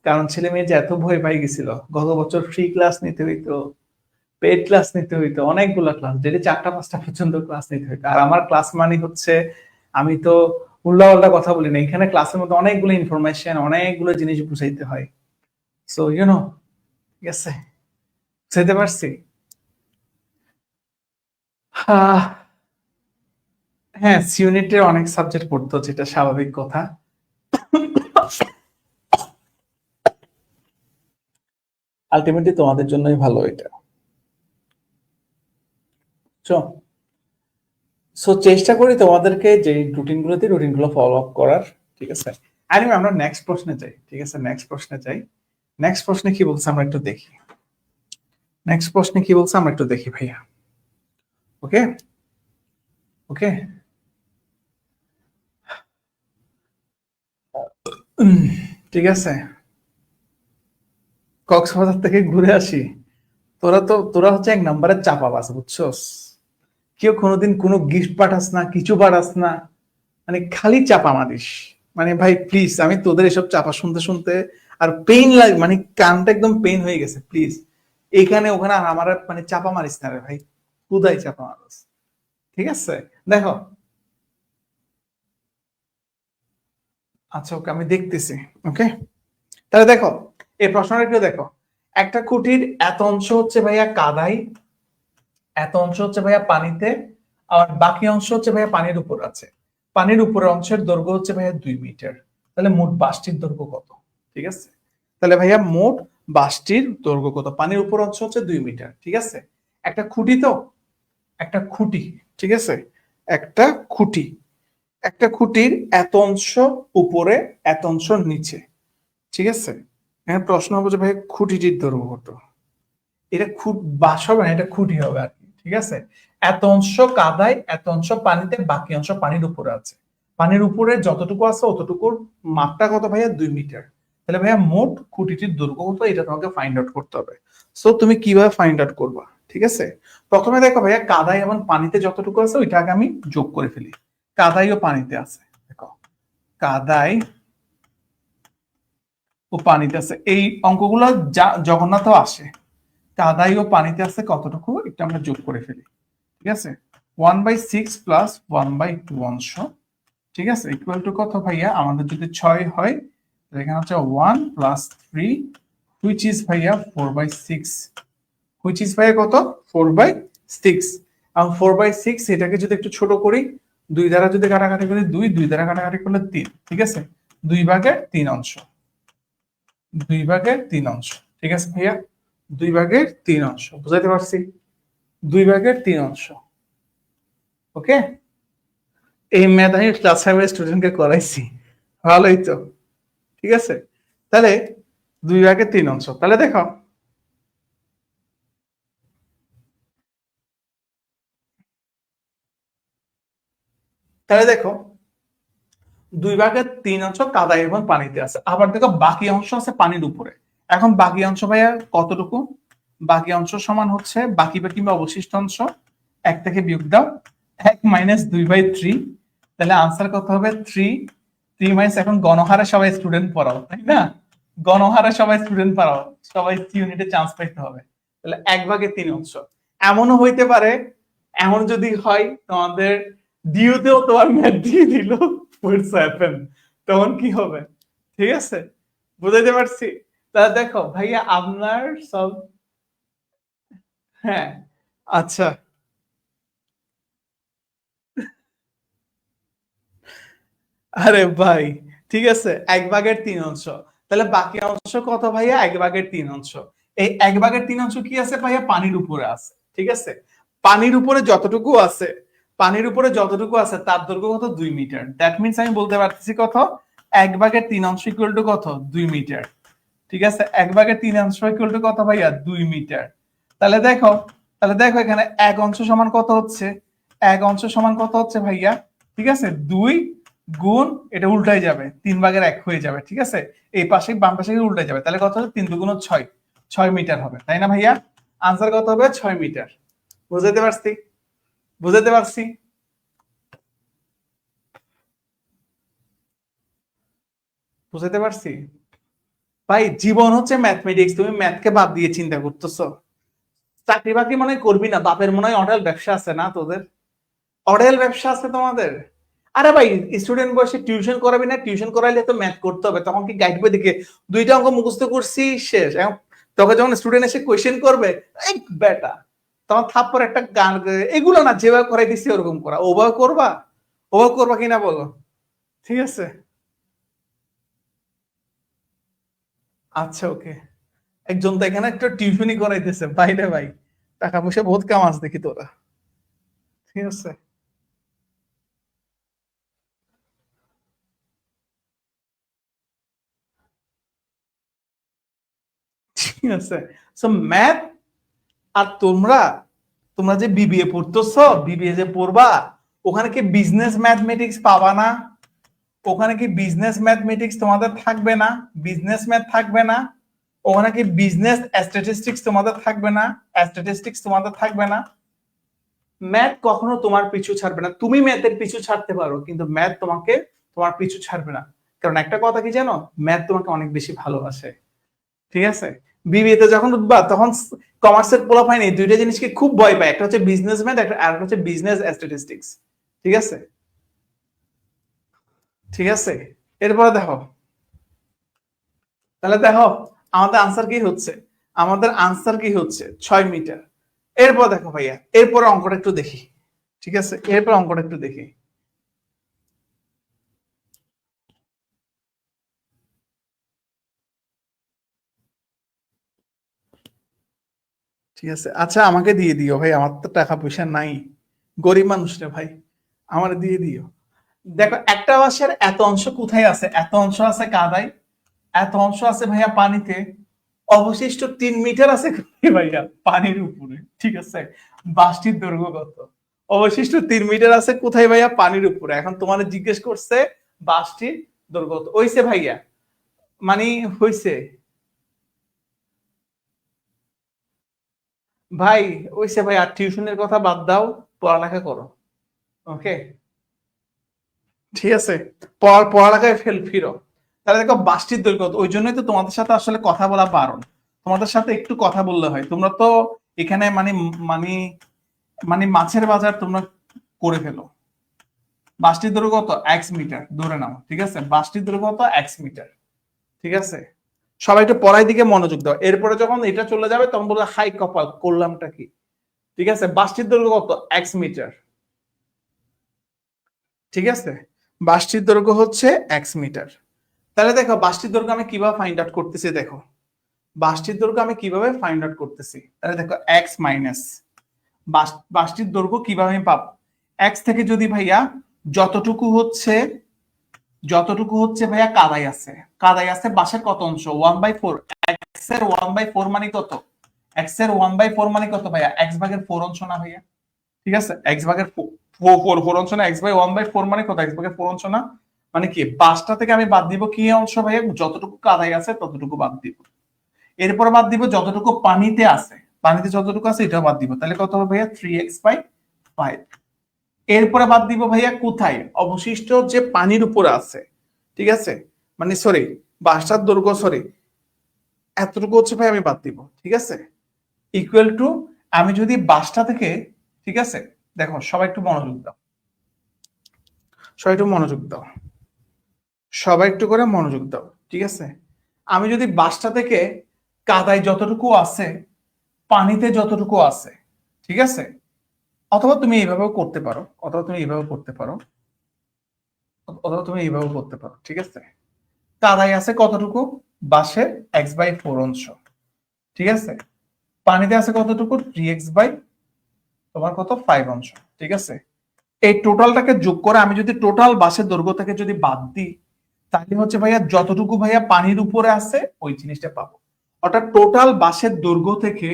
কারণ ছেলে মেয়ে যে এত ভয় পাই গেছিল, গত বছর ফ্রি ক্লাস নিতে হইতো, পেড ক্লাস নিতে হইতো, অনেকগুলো ক্লাস, ডেলি 4টা 5টা পর্যন্ত ক্লাস নিতে হইতো। আর আমার ক্লাস মানে হচ্ছে, আমি তো উল্টা কথা বলি না এখানে। ক্লাসের মধ্যে অনেকগুলো ইনফরমেশন, অনেকগুলো জিনিস বুঝাইতে হয়। সো ঠিক আছে, বুঝাইতে পারছি। আহ, হ্যাঁ, ইউনিটের অনেক সাবজেক্ট পড়তো, যেটা স্বাভাবিক কথা। আলটিমেটলি তোমাদের জন্যই ভালো এটা, বুঝছো? সো চেষ্টা করি তোমাদেরকে যে রুটিন গুলো ফলো আপ করার। ঠিক আছে, anyway, আমরা নেক্সট প্রশ্নে যাই। ঠিক আছে, নেক্সট প্রশ্নে যাই। নেক্সট প্রশ্নে কি বলছে আমরা একটু দেখি। নেক্সট প্রশ্নে কি বলছে আমরা একটু দেখি ভাইয়া। ওকে, ওকে। ঠিক আছে, কক্সবাজার থেকে ঘুরে আসি। তোরা হচ্ছে 1 নম্বরের চাপাবাজ, বুঝছস? কেউ কোনোদিন কোনো গিফট পাঠাস না, কিছু পাঠাস না, মানে খালি চাপা মারিস। মানে ভাই প্লিজ, আমি তোদের এসব চাপা শুনতে শুনতে আর পেইন লাগে, মানে কানটা একদম পেইন হয়ে গেছে। প্লিজ, এখানে ওখানে আর আমার মানে চাপা মারিস না রে ভাই, খুদাই চাপা মারিস। ঠিক আছে, দেখো। আচ্ছা, ওকে, আমি দেখতেছি। ওকে, তাহলে দেখো, এই প্রশ্নটা একটু দেখো। একটা খুঁটির এত অংশ হচ্ছে ভাইয়া কাদাই, এত অংশ হচ্ছে ভাইয়া পানিতে, আর বাকি অংশ হচ্ছে ভাইয়া পানির উপর আছে। পানির উপরের অংশের দৈর্ঘ্য হচ্ছে ভাইয়া 2 মিটার। তাহলে মোট বাসটির দৈর্ঘ্য কত? ঠিক আছে, তাহলে ভাইয়া মোট বাঁশটির দৈর্ঘ্য কত? পানির উপর অংশ হচ্ছে 2 মিটার, ঠিক আছে। একটা খুঁটি তো, একটা খুঁটি, ঠিক আছে, একটা খুঁটি, একটা খুঁটির এত অংশ উপরে, এত অংশ নিচে, ঠিক আছে। এখন প্রশ্ন হবে যে ভাই খুঁটিটির দৈর্ঘ্য কত? এটা বাঁশ হবে না, এটা খুঁটি হবে আর কি, ঠিক আছে। এত অংশ কাদায়, এত অংশ পানিতে, বাকি অংশ পানির উপরে আছে। পানির উপরে যতটুকু আছে অতটুকুর মাপটা কত ভাইয়া? 2 মিটার। তাহলে ভাইয়া মোট খুঁটিটির দৈর্ঘ্য কত? এটা তোমাকে ফাইন্ড আউট করতে হবে। সো তুমি কিভাবে ফাইন্ড আউট করবা? ঠিক আছে, প্রথমে দেখো ভাইয়া কাদায় এবং পানিতে যতটুকু আছে ওইটা আগে আমি যোগ করে ফেলি। কাদাই ও পানিতে আছে, দেখো কাদায় ও পানিতে আছে, এই অঙ্কগুলো জগন্নাথ আসে। কাদাই ও পানিতে আছে কতটুকু, এটা আমরা যোগ করে ফেলি, ঠিক আছে। 1/6 প্লাস 1/2 অংশ, ঠিক আছে, ইকুয়াল টু কত ভাইয়া? আমাদের যদি 6 হয় এখানে হচ্ছে 1 প্লাস 3 হুইচ ইজ ভাইয়া 4/6, হুইচ ইজ ভাইয়া কত? 4/6। আর 4/6 এটাকে যদি একটু ছোট করি, 2 দ্বারা যদি কাটাকাটি করি 2, 2 দ্বারা কাটাকাটি করলে 3, ঠিক আছে, 2/3 অংশ, 2/3 অংশ, ঠিক আছে ভাইয়া, 2/3 অংশ, বুঝাইতে পারছি? 2/3 অংশ, ওকে। এই ম্যাথ আমি ক্লাস 5 স্টুডেন্টকে করাইছি, ভালোই তো, ঠিক আছে। তাহলে 2/3 অংশ, তাহলে দেখো তাহলে দেখো 2/3 অংশ কাদা এবং পানিতে আছে, আবার দেখো বাকি অংশ আছে পানির উপরে। এখন বাকি অংশ ভাইয়া কতটুকু? বাকি অংশ সমান হচ্ছে বাকি বা কিংবা অবশিষ্ট অংশ, 1 থেকে বিয়োগ দাও, 1 মাইনাস 2/3, তাহলে আনসার কত হবে? 3 মাইনাস, এখন গণহারে সবাই স্টুডেন্ট পড়াও তাই না, গণহারে সবাই স্টুডেন্ট পড়াও, সবাই ইউনিটে চান্স পাইতে হবে। তাহলে 1/3 অংশ। এমনও হইতে পারে, এমন যদি হয় তোমাদের ডিউতেও তোমার ম্যাথ দিয়ে দিল, তখন কি হবে? ঠিক আছে, বুঝাইতে পারছি? তাহলে দেখো ভাইয়া আপনার সব, হ্যাঁ, আচ্ছা, আরে ভাই ঠিক আছে, 1/3 অংশ, তাহলে বাকি অংশ কত ভাইয়া? 1/3 অংশ। এই 1/3 অংশ কি আছে ভাইয়া? পানির উপরে আছে, ঠিক আছে। পানির উপরে যতটুকু আছে, পানির উপরে যতটুকু আছে তার দৈর্ঘ্য কত? 2 মিটার। দ্যাট মিনস আমি বলতে পারতেছি কত? 1/3 অংশ ইকুয়াল টু কত? 2 মিটার, ঠিক আছে। 1/3 অংশ ইকুয়াল টু কত ভাইয়া? 2 মিটার। তাহলে দেখো, তাহলে দেখো এখানে এক অংশ সমান কত হচ্ছে? এক অংশ সমান কত হচ্ছে ভাইয়া? ঠিক আছে, 2 গুণ, এটা উল্টাই যাবে, 3/1 হয়ে যাবে, ঠিক আছে। এই পাশে বাম পাশে উল্টাই যাবে, তাহলে কত হবে? 3 2 6, 6 মিটার হবে, তাই না ভাইয়া? আনসার কত হবে? 6 মিটার। বুঝাতে পারছি? বুঝাতে পারছি? বুঝাতে পারছি? ভাই জীবন হচ্ছে ম্যাথমেটিক্স, তুমি ম্যাথকে বাদ দিয়ে চিন্তা করতেছো? চাকরি বাকরি মনে হয় করবি না, বাপের মনে হয় হোটেল ব্যবসা আছে না তোদের? হোটেল ব্যবসা আছে তোমাদের? আরে ভাই স্টুডেন্ট বয়সে টিউশন করাবি না? টিউশন করাইলে তো ম্যাথ করতে হবে, তখন কি গাইড বই দেখে 2টা অঙ্ক মুখস্থ করছি শেষ। এখন তোকে যখন স্টুডেন্ট এসে কোয়েশ্চেন করবে, এই বেটা, তখন থাপ্পর একটা গান, এগুলো না, যেভাবে করাই দিচ্ছি ওরকম করা, ওভাবে করবা, ওভাবে করবা কিনা বলো? ঠিক আছে, আচ্ছা ওকে। একজন তো এখানে একটা টিউশনই করাইতেছে বাইরে ভাই, টাকা পয়সা বহুত কাম আছে দেখি তোরা, ঠিক আছে। ঠিক আছে, সো ম্যাথ, আর তোমরা, তোমরা যে বিবিএ পড়তেছো, বিবিএ যে পড়বা, ওখানে কি বিজনেস ম্যাথমেটিক্স পাবা না? ওখানে কি বিজনেস ম্যাথমেটিক্স তোমাদের থাকবে না? বিজনেস ম্যাথ থাকবে না? ওখানে কি বিজনেস স্ট্যাটিস্টিক্স তোমাদের থাকবে না? স্ট্যাটিস্টিক্স তোমাদের থাকবে না? ম্যাথ কখনো তোমার পিছু ছাড়বে না, তুমি ম্যাথের পিছু ছাড়তে পারো কিন্তু ম্যাথ তোমাকে, তোমার পিছু ছাড়বে না। কারণ একটা কথা কি জানো, ম্যাথ তোমাকে অনেক বেশি ভালোবাসে, ঠিক আছে। বিবিএ তে যখন উঠবা তখন কমার্সের পোলাপাইন এই দুইটা জিনিসকে খুব ভয় পায়, একটা হচ্ছে বিজনেস ম্যাথ, আর একটা হচ্ছে বিজনেস স্ট্যাটিস্টিক্স, ঠিক আছে। ঠিক আছে, এরপরে দেখো, তাহলে দেখো আমাদের আনসার কি হচ্ছে, আমাদের আনসার কি হচ্ছে? 6 মিটার। এরপর দেখো ভাইয়া, এরপর অঙ্কটা একটু দেখি, ঠিক আছে, এরপর অঙ্কটা একটু দেখি। ঠিক আছে, আচ্ছা আমাকে দিয়ে দিও ভাই, আমার তো টাকা পয়সা নাই, গরিব মানুষ রে ভাই, আমার দিয়ে দিও। দেখো একটা বাঁশের এত অংশ কোথায় আছে, এত অংশ আছে কাদায়, এত অংশ আছে ভাইয়া পানিতে, অবশিষ্ট 3 মিটার আছে কোথায় ভাইয়া, পানির উপরে। ঠিক আছে, বাঁশটির দৈর্ঘ্য কত, অবশিষ্ট 3 মিটার আছে কোথায় ভাইয়া, পানির উপরে। এখন তোমাদের জিজ্ঞেস করছে বাঁশটির দৈর্ঘ্য কত, ওইছে ভাইয়া, মানে হইছে ভাই, ওইছে ভাই, আর টিউশনের কথা বাদ দাও, পড়ালেখা করো। ওকে, ঠিক আছে, পড়ালেখায় ফিরো। তাহলে দেখো বাসটির দৈর্ঘ্য কত? ওই জন্যই তো তোমাদের সাথে আসলে কথা বলা বারণ, তোমাদের সাথে একটু কথা বললে হয়। তোমরা তো এখানে মানে মানে মাছের বাজার তোমরা করে ফেলো। বাসটির দৈর্ঘ্য কত, এক্স মিটার ধরে নাও, ঠিক আছে, বাসটির দৈর্ঘ্য কত, এক্স মিটার। ঠিক আছে, সবাই একটু পড়ার দিকে মনোযোগ দাও। এরপরে যখন এটা চলে যাবে তখন বলবে হাই কপাল, করলামটা কি। ঠিক আছে, বাসটির দৈর্ঘ্য কত, এক্স মিটার। ঠিক আছে, বাসটির দৈর্ঘ্য হচ্ছে এক্স মিটার। তাহলে দেখো বাসটির দৈর্ঘ্য আমি কিভাবে ফাইন্ড আউট করতেছি, দেখো বাসটির দৈর্ঘ্য আমি কিভাবে ফাইন্ড আউট করতেছি। তাহলে দেখো এক্স মাইনাস বাসটির দৈর্ঘ্য কিভাবে আমি পাবো, এক্স থেকে যদি ভাইয়া যতটুকু হচ্ছে ভাইয়া কাদাই আছে বাসের কত অংশ, 1/4, এক্স এর 1/4 মানে কত, এক্স এর 1/4 মানে কত ভাইয়া, এক্স ভাগের 4 অংশ না ভাইয়া। ঠিক আছে, এক্স ভাগের 4 অংশ না, এক্স বাই 1/4 মানে কত, এক্স ভাগের 4 অংশ না, মানে কি বাসটা থেকে আমি বাদ দিব কি অংশ ভাইয়া, যতটুকু কাদাই আছে ততটুকু বাদ দিব। এরপর বাদ দিব যতটুকু পানিতে আছে, পানিতে যতটুকু আছে এটাও বাদ দিব, তাহলে কত হবে ভাইয়া, 3x/5। এরপরে বাদ দিব ভাইয়া কোথায়, অবশিষ্ট যে পানির উপরে আছে। ঠিক আছে, মানে সরি, বাসটার দৈর্ঘ্য সরি এতটুকু হচ্ছে ভাই, আমি বাদ দিব। ঠিক আছে, ইকুয়াল টু, আমি যদি বাসটা থেকে, ঠিক আছে, দেখো সবাই একটু মনোযোগ দাও, সবাই একটু মনোযোগ দাও, সবাই একটু করে মনোযোগ দাও। ঠিক আছে, আমি যদি বাসটা থেকে কাদায় যতটুকু আছে, পানিতে যতটুকু আছে, ঠিক আছে, অথবা তুমি এইভাবেও করতে পারো, অথবা তুমি এইভাবে করতে পারো, অথবা তুমি এইভাবে করতে পারো। ঠিক আছে, কাদায় আছে কতটুকু, বাসের x/4 অংশ। ঠিক আছে, পানিতে আছে কতটুকু, 3x বাই তোমার কত 5 অংশ। ঠিক আছে, এই টোটালটাকে যোগ করে আমি যদি টোটাল বাসের দৈর্ঘ্য থেকে যদি বাদ দিই, তাহলে হচ্ছে ভাইয়া যতটুকু ভাইয়া পানির উপরে আছে ওই জিনিসটা পাবো। অর্থাৎ টোটাল বাসের দৈর্ঘ্য থেকে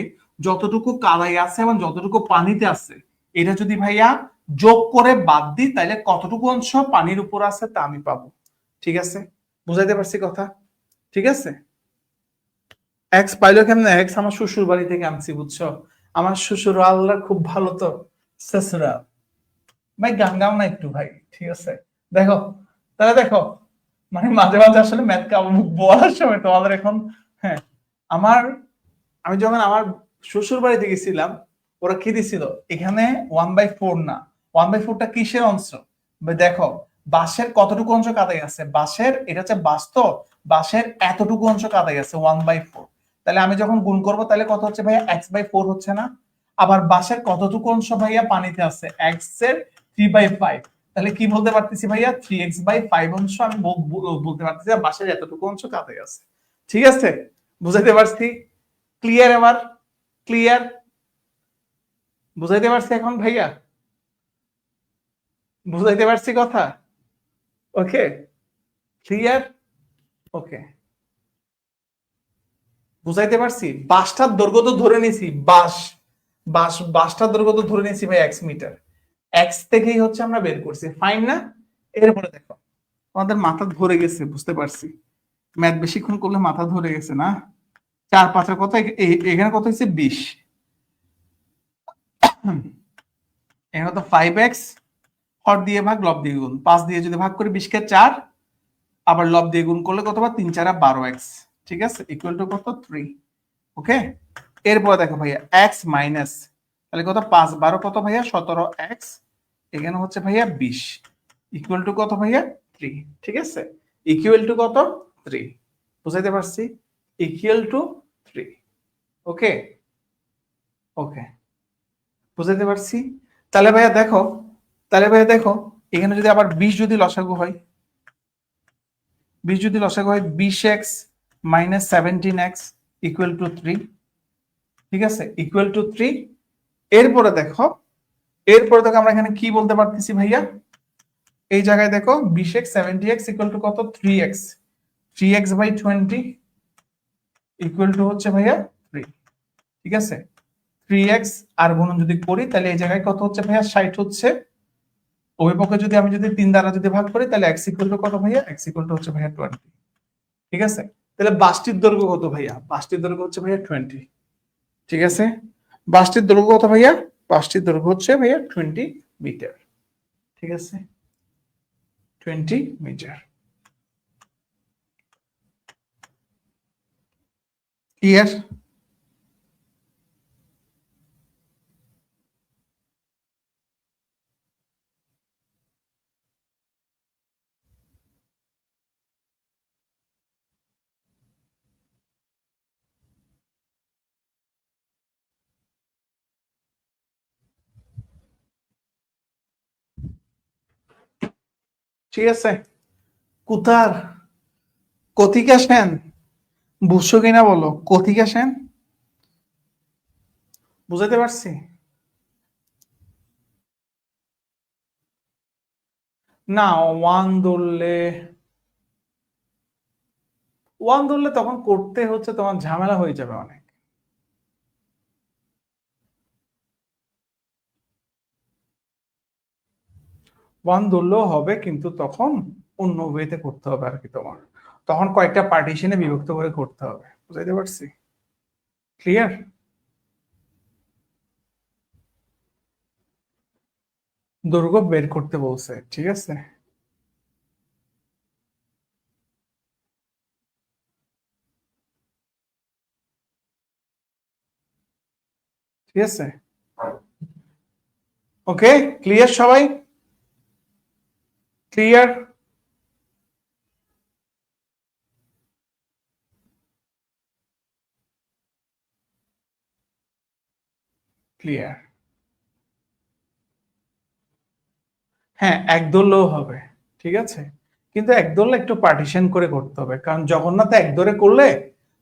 যতটুকু কাদাই আছে এবং যতটুকু পানিতে আছে, এটা যদি ভাইয়া যোগ করে বাদ দিই, তাহলে কতটুকু অংশ পানির উপর আছে তা আমি পাবো। ঠিক আছে, বুঝাইতে পারছি কথা? ঠিক আছে, এক্স পাইলো কেমনে, এক্স আমার শ্বশুর বাড়ি থেকে আনছি, বুঝছো, আমার শ্বশুর আল্লাহ খুব ভালো তো, শ্বশুরা ভাই, গান গাও না একটু ভাই। ঠিক আছে, দেখো, তাহলে দেখো, মানে মাঝে মাঝে আসলে ম্যাথ বলার সময় তোমাদের এখন, হ্যাঁ, আমার আমি যখন আমার শ্বশুর বাড়িতে গেছিলাম, ওরা কি দিছিল এখানে, 1/4 না, 1/4টা কিসের অংশ, দেখো বাঁশের কতটুকু অংশ কাদাই আছে, বাঁশের এটা হচ্ছে বাস্তব, বাঁশের এতটুকু অংশ কাদাই আছে 1/4। তাহলে আমি যখন গুণ করব তাহলে কত হচ্ছে ভাইয়া, x/4 হচ্ছে না। আবার বাঁশের কতটুকু অংশ ভাইয়া পানিতে আছে, x এর 3/5। তাহলে কি বলতে পারতেছি ভাইয়া, 3x/5 অংশ আমি বলতে পারতেছি বাঁশের এতটুকু অংশ কাদাই আছে। ঠিক আছে, বুঝাইতে পারছি? ক্লিয়ার এবার? ক্লিয়ার? বুঝাইতে পারছি এখন ভাইয়া? বুঝাইতে পারছি কথা? ওকে, ক্লিয়ার? ওকে, বুঝাইতে পারছি। বাসটার দৈর্ঘ্য তো ধরে নিছি, বাসটার দৈর্ঘ্য তো ধরে নিছি ভাই এক্স মিটার, এক্স থেকেই হচ্ছে আমরা বের করছি, ফাইন না? এরপরে দেখো, আমাদের মাথা ধরে গেছে, বুঝতে পারছি, ম্যাথ বেশিক্ষণ করলে মাথা ধরে গেছে না। 4 5 কত, এখানে কত হচ্ছে 20, এখানে তো 5x, হর দিয়ে ভাগ লব দিয়ে গুণ, 5 দিয়ে যদি ভাগ করি 20 কে 4, আবার লব দিয়ে গুণ করলে কত বা 3 4 12x। ঠিক আছে, ইকুয়াল টু কত, 3। ওকে, এরপর দেখো ভাইয়া x মাইনাস, তাহলে কত 5 12 কত ভাইয়া 17x, এখানে হচ্ছে ভাইয়া 20, ইকুয়াল টু কত ভাইয়া 3। ঠিক আছে, ইকুয়াল টু কত 3, বুঝাইতে পারছি, ইকুয়াল টু 3। ওকে, ওকে, বুঝাইতে পারছি। তাহলে ভাইয়া দেখো, এখানে যদি আবার 20 যদি লসাগু হয়, 20 যদি লসাগু হয়, 20x minus 17x equal to 3। ঠিক আছে, ইকুয়াল টু 3। এরপরে দেখো আমরা এখানে কি বলতে পারতেছি ভাইয়া, এই জায়গায় দেখো 20x 70x ইকুয়াল টু কত, 3x, 3x by 20 equal to হচ্ছে ভাইয়া 3। ঠিক আছে, 3x আর গুণন যদি করি তাহলে এই জায়গায় কত হচ্ছে ভাইয়া, 60 হচ্ছে। অভিপক্ষে যদি আমি যদি 3 দ্বারা যদি ভাগ করি তাহলে x ইকুয়াল টু কত ভাইয়া, x ইকুয়াল টু হচ্ছে ভাইয়া 20। ঠিক আছে, তাহলে বাসটির দৈর্ঘ্য কত ভাইয়া, বাসটির দৈর্ঘ্য হচ্ছে ভাইয়া 20। ঠিক আছে, বাসটির দৈর্ঘ্য কত ভাইয়া, বাসটির দৈর্ঘ্য হচ্ছে ভাইয়া 20 মিটার। ঠিক আছে, 20 মিটার। ক্লিয়ার? ঠিক আছে, কুতার কথিকা সেন, বুঝছো কিনা বলো, কথিকা সেন, বুঝাতে পারছি? না, ওয়ান ধরলে তখন করতে হচ্ছে তোমার ঝামেলা হয়ে যাবে অনেক। ওয়ান ধরলেও হবে, কিন্তু তখন অন্য ওয়েতে করতে হবে আর কি, তোমার তখন কয়েকটা পার্টিশনে বিভক্ত করে করতে হবে। বুঝাইতে পারছি? ক্লিয়ার? দৈর্ঘ্য বের করতে বলছে, ঠিক আছে। ঠিক আছে, ওকে, ক্লিয়ার সবাই? ক্লিয়ার? ক্লিয়ার। হ্যাঁ, এক ধরলেও হবে, ঠিক আছে, কিন্তু এক ধরলে একটু পার্টিশন করে করতে হবে, কারণ জগন্নাথ এক ধরে করলে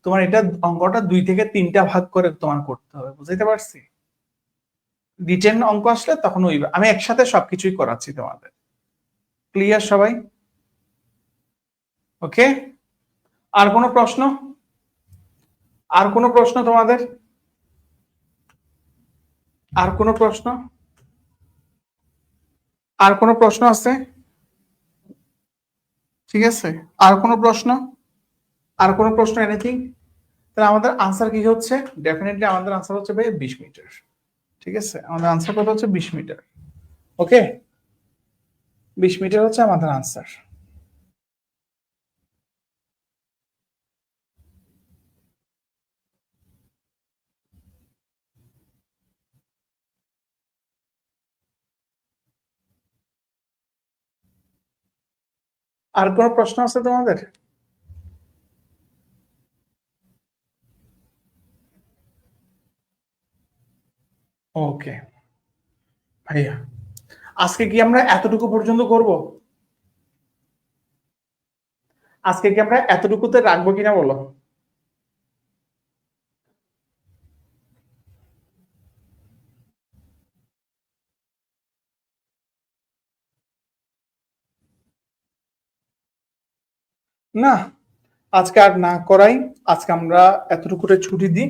তোমার এটা অঙ্কটা 2 থেকে 3টা ভাগ করে তোমার করতে হবে। বুঝাইতে পারছি? রিটেন অঙ্ক আসলে তখন ওই আমি একসাথে সবকিছুই করাচ্ছি তোমাদের। ক্লিয়ার সবাই? ওকে, আর কোনো প্রশ্ন, আর কোনো প্রশ্ন তোমাদের, আর কোনো প্রশ্ন, আর কোনো প্রশ্ন আছে? ঠিক আছে, আর কোনো প্রশ্ন, আর কোনো প্রশ্ন, এনিথিং? তাহলে আমাদের আনসার কি হচ্ছে, ডেফিনেটলি আমাদের আনসার হচ্ছে ভাই 20 মিটার। ঠিক আছে, আমাদের আনসার কত হচ্ছে, 20 মিটার। ওকে, 20 মিটার হচ্ছে আমাদের আনসার। আর কোনো প্রশ্ন আছে তোমাদের? ওকে ভাইয়া, আজকে কি আমরা এতটুকু পর্যন্ত করব? আজকে কি আমরা এতটুকুতে রাখবো কিনা বলো? না, আজকে আর না করাই, আজকে আমরা এতটুকুতে ছুটি দিই।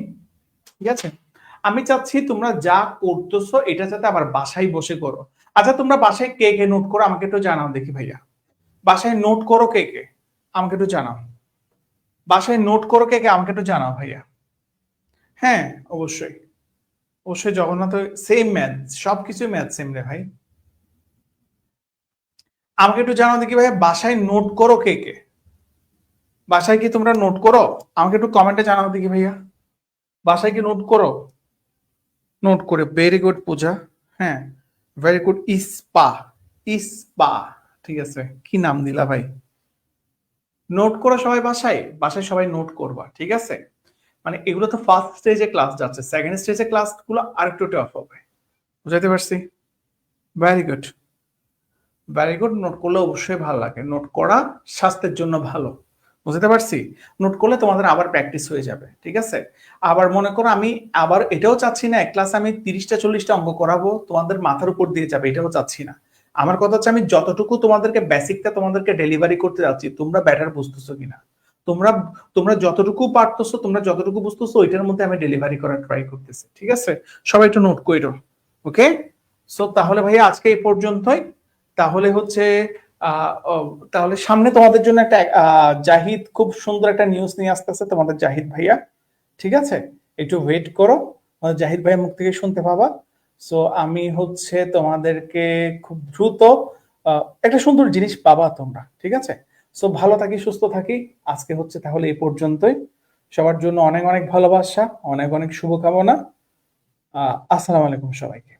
ঠিক আছে, আমি চাচ্ছি তোমরা যা করতেছো এটা যাতে আবার বাসায় বসে করো। আচ্ছা, তোমরা বাসায় কে কে নোট করো আমাকে একটু জানাও দেখি ভাইয়া। বাসায় নোট করো কে কে, আমাকে একটু জানাও। বাসায় নোট করো কে কে, আমাকে একটু জানাও ভাইয়া। হ্যাঁ, অবশ্যই, অবশ্যই জগন্নাথ, সেম ম্যাথ, সবকিছু ম্যাথ সেম রে ভাই। আমাকে একটু জানাও দেখি ভাইয়া, বাসায় নোট করো কে কে, বাসায় কি তোমরা নোট করো? আমাকে একটু কমেন্টে জানাও দেখি ভাইয়া, বাসায় কি নোট করো? নোট করে, ভেরি গুড পূজা। হ্যাঁ, ভেরি গুড। ইস্পা, ইস্পা, ঠিক আছে, কি নাম দিলা ভাই। নোট করো সবাই, বাসায় বাসায় সবাই নোট করবা, ঠিক আছে। মানে এগুলো তো ফার্স্ট স্টেজে ক্লাস যাচ্ছে, সেকেন্ড স্টেজে ক্লাস গুলো আরেকটু টাফ হবে। বুঝাইতে পারছি? Very good, very good. Note করলে অবশ্যই ভালো লাগে, নোট করা স্বাস্থ্যের জন্য ভালো। বুঝতে পারছি? নোট করলে তোমাদের আবার প্র্যাকটিস হয়ে যাবে। ঠিক আছে? আবার মনে করো আমি আবার এটাও চাচ্ছি না এক ক্লাসে আমি 30টা 40টা অঙ্ক করাবো, তোমাদের মাথার উপর দিয়ে যাবে, এটাও চাচ্ছি না। আমার কথা হচ্ছে আমি যতটুকু তোমাদেরকে বেসিকটা তোমাদেরকে ডেলিভারি করতে যাচ্ছি, তোমরা বেটার বুঝতেছো কিনা? তোমরা তোমরা যতটুকু পারতেছো, তোমরা যতটুকু বুঝতেছো ওইটার মধ্যে আমি ডেলিভারি করার ট্রাই করতেছি। ঠিক আছে? সবাই একটু নোট কইরো। ওকে? সো তাহলে ভাইয়া আজকে এই পর্যন্তই। তাহলে হচ্ছে তাহলে সামনে তোমাদের জন্য একটা জাহিদ খুব সুন্দর একটা নিউজ নিয়ে আসতেছে, তোমাদের জাহিদ ভাইয়া। ঠিক আছে? একটু ওয়েট করো, জাহিদ ভাইয়ের মুখ থেকে শুনতে পাবা। সো আমি হচ্ছে তোমাদেরকে খুব দ্রুত একটা সুন্দর জিনিস পাবা তোমরা। ঠিক আছে? সো ভালো থাকি, সুস্থ থাকি। আজকে হচ্ছে তাহলে এই পর্যন্তই। সবার জন্য অনেক অনেক ভালোবাসা, অনেক অনেক শুভকামনা। আসসালামু আলাইকুম সবাইকে।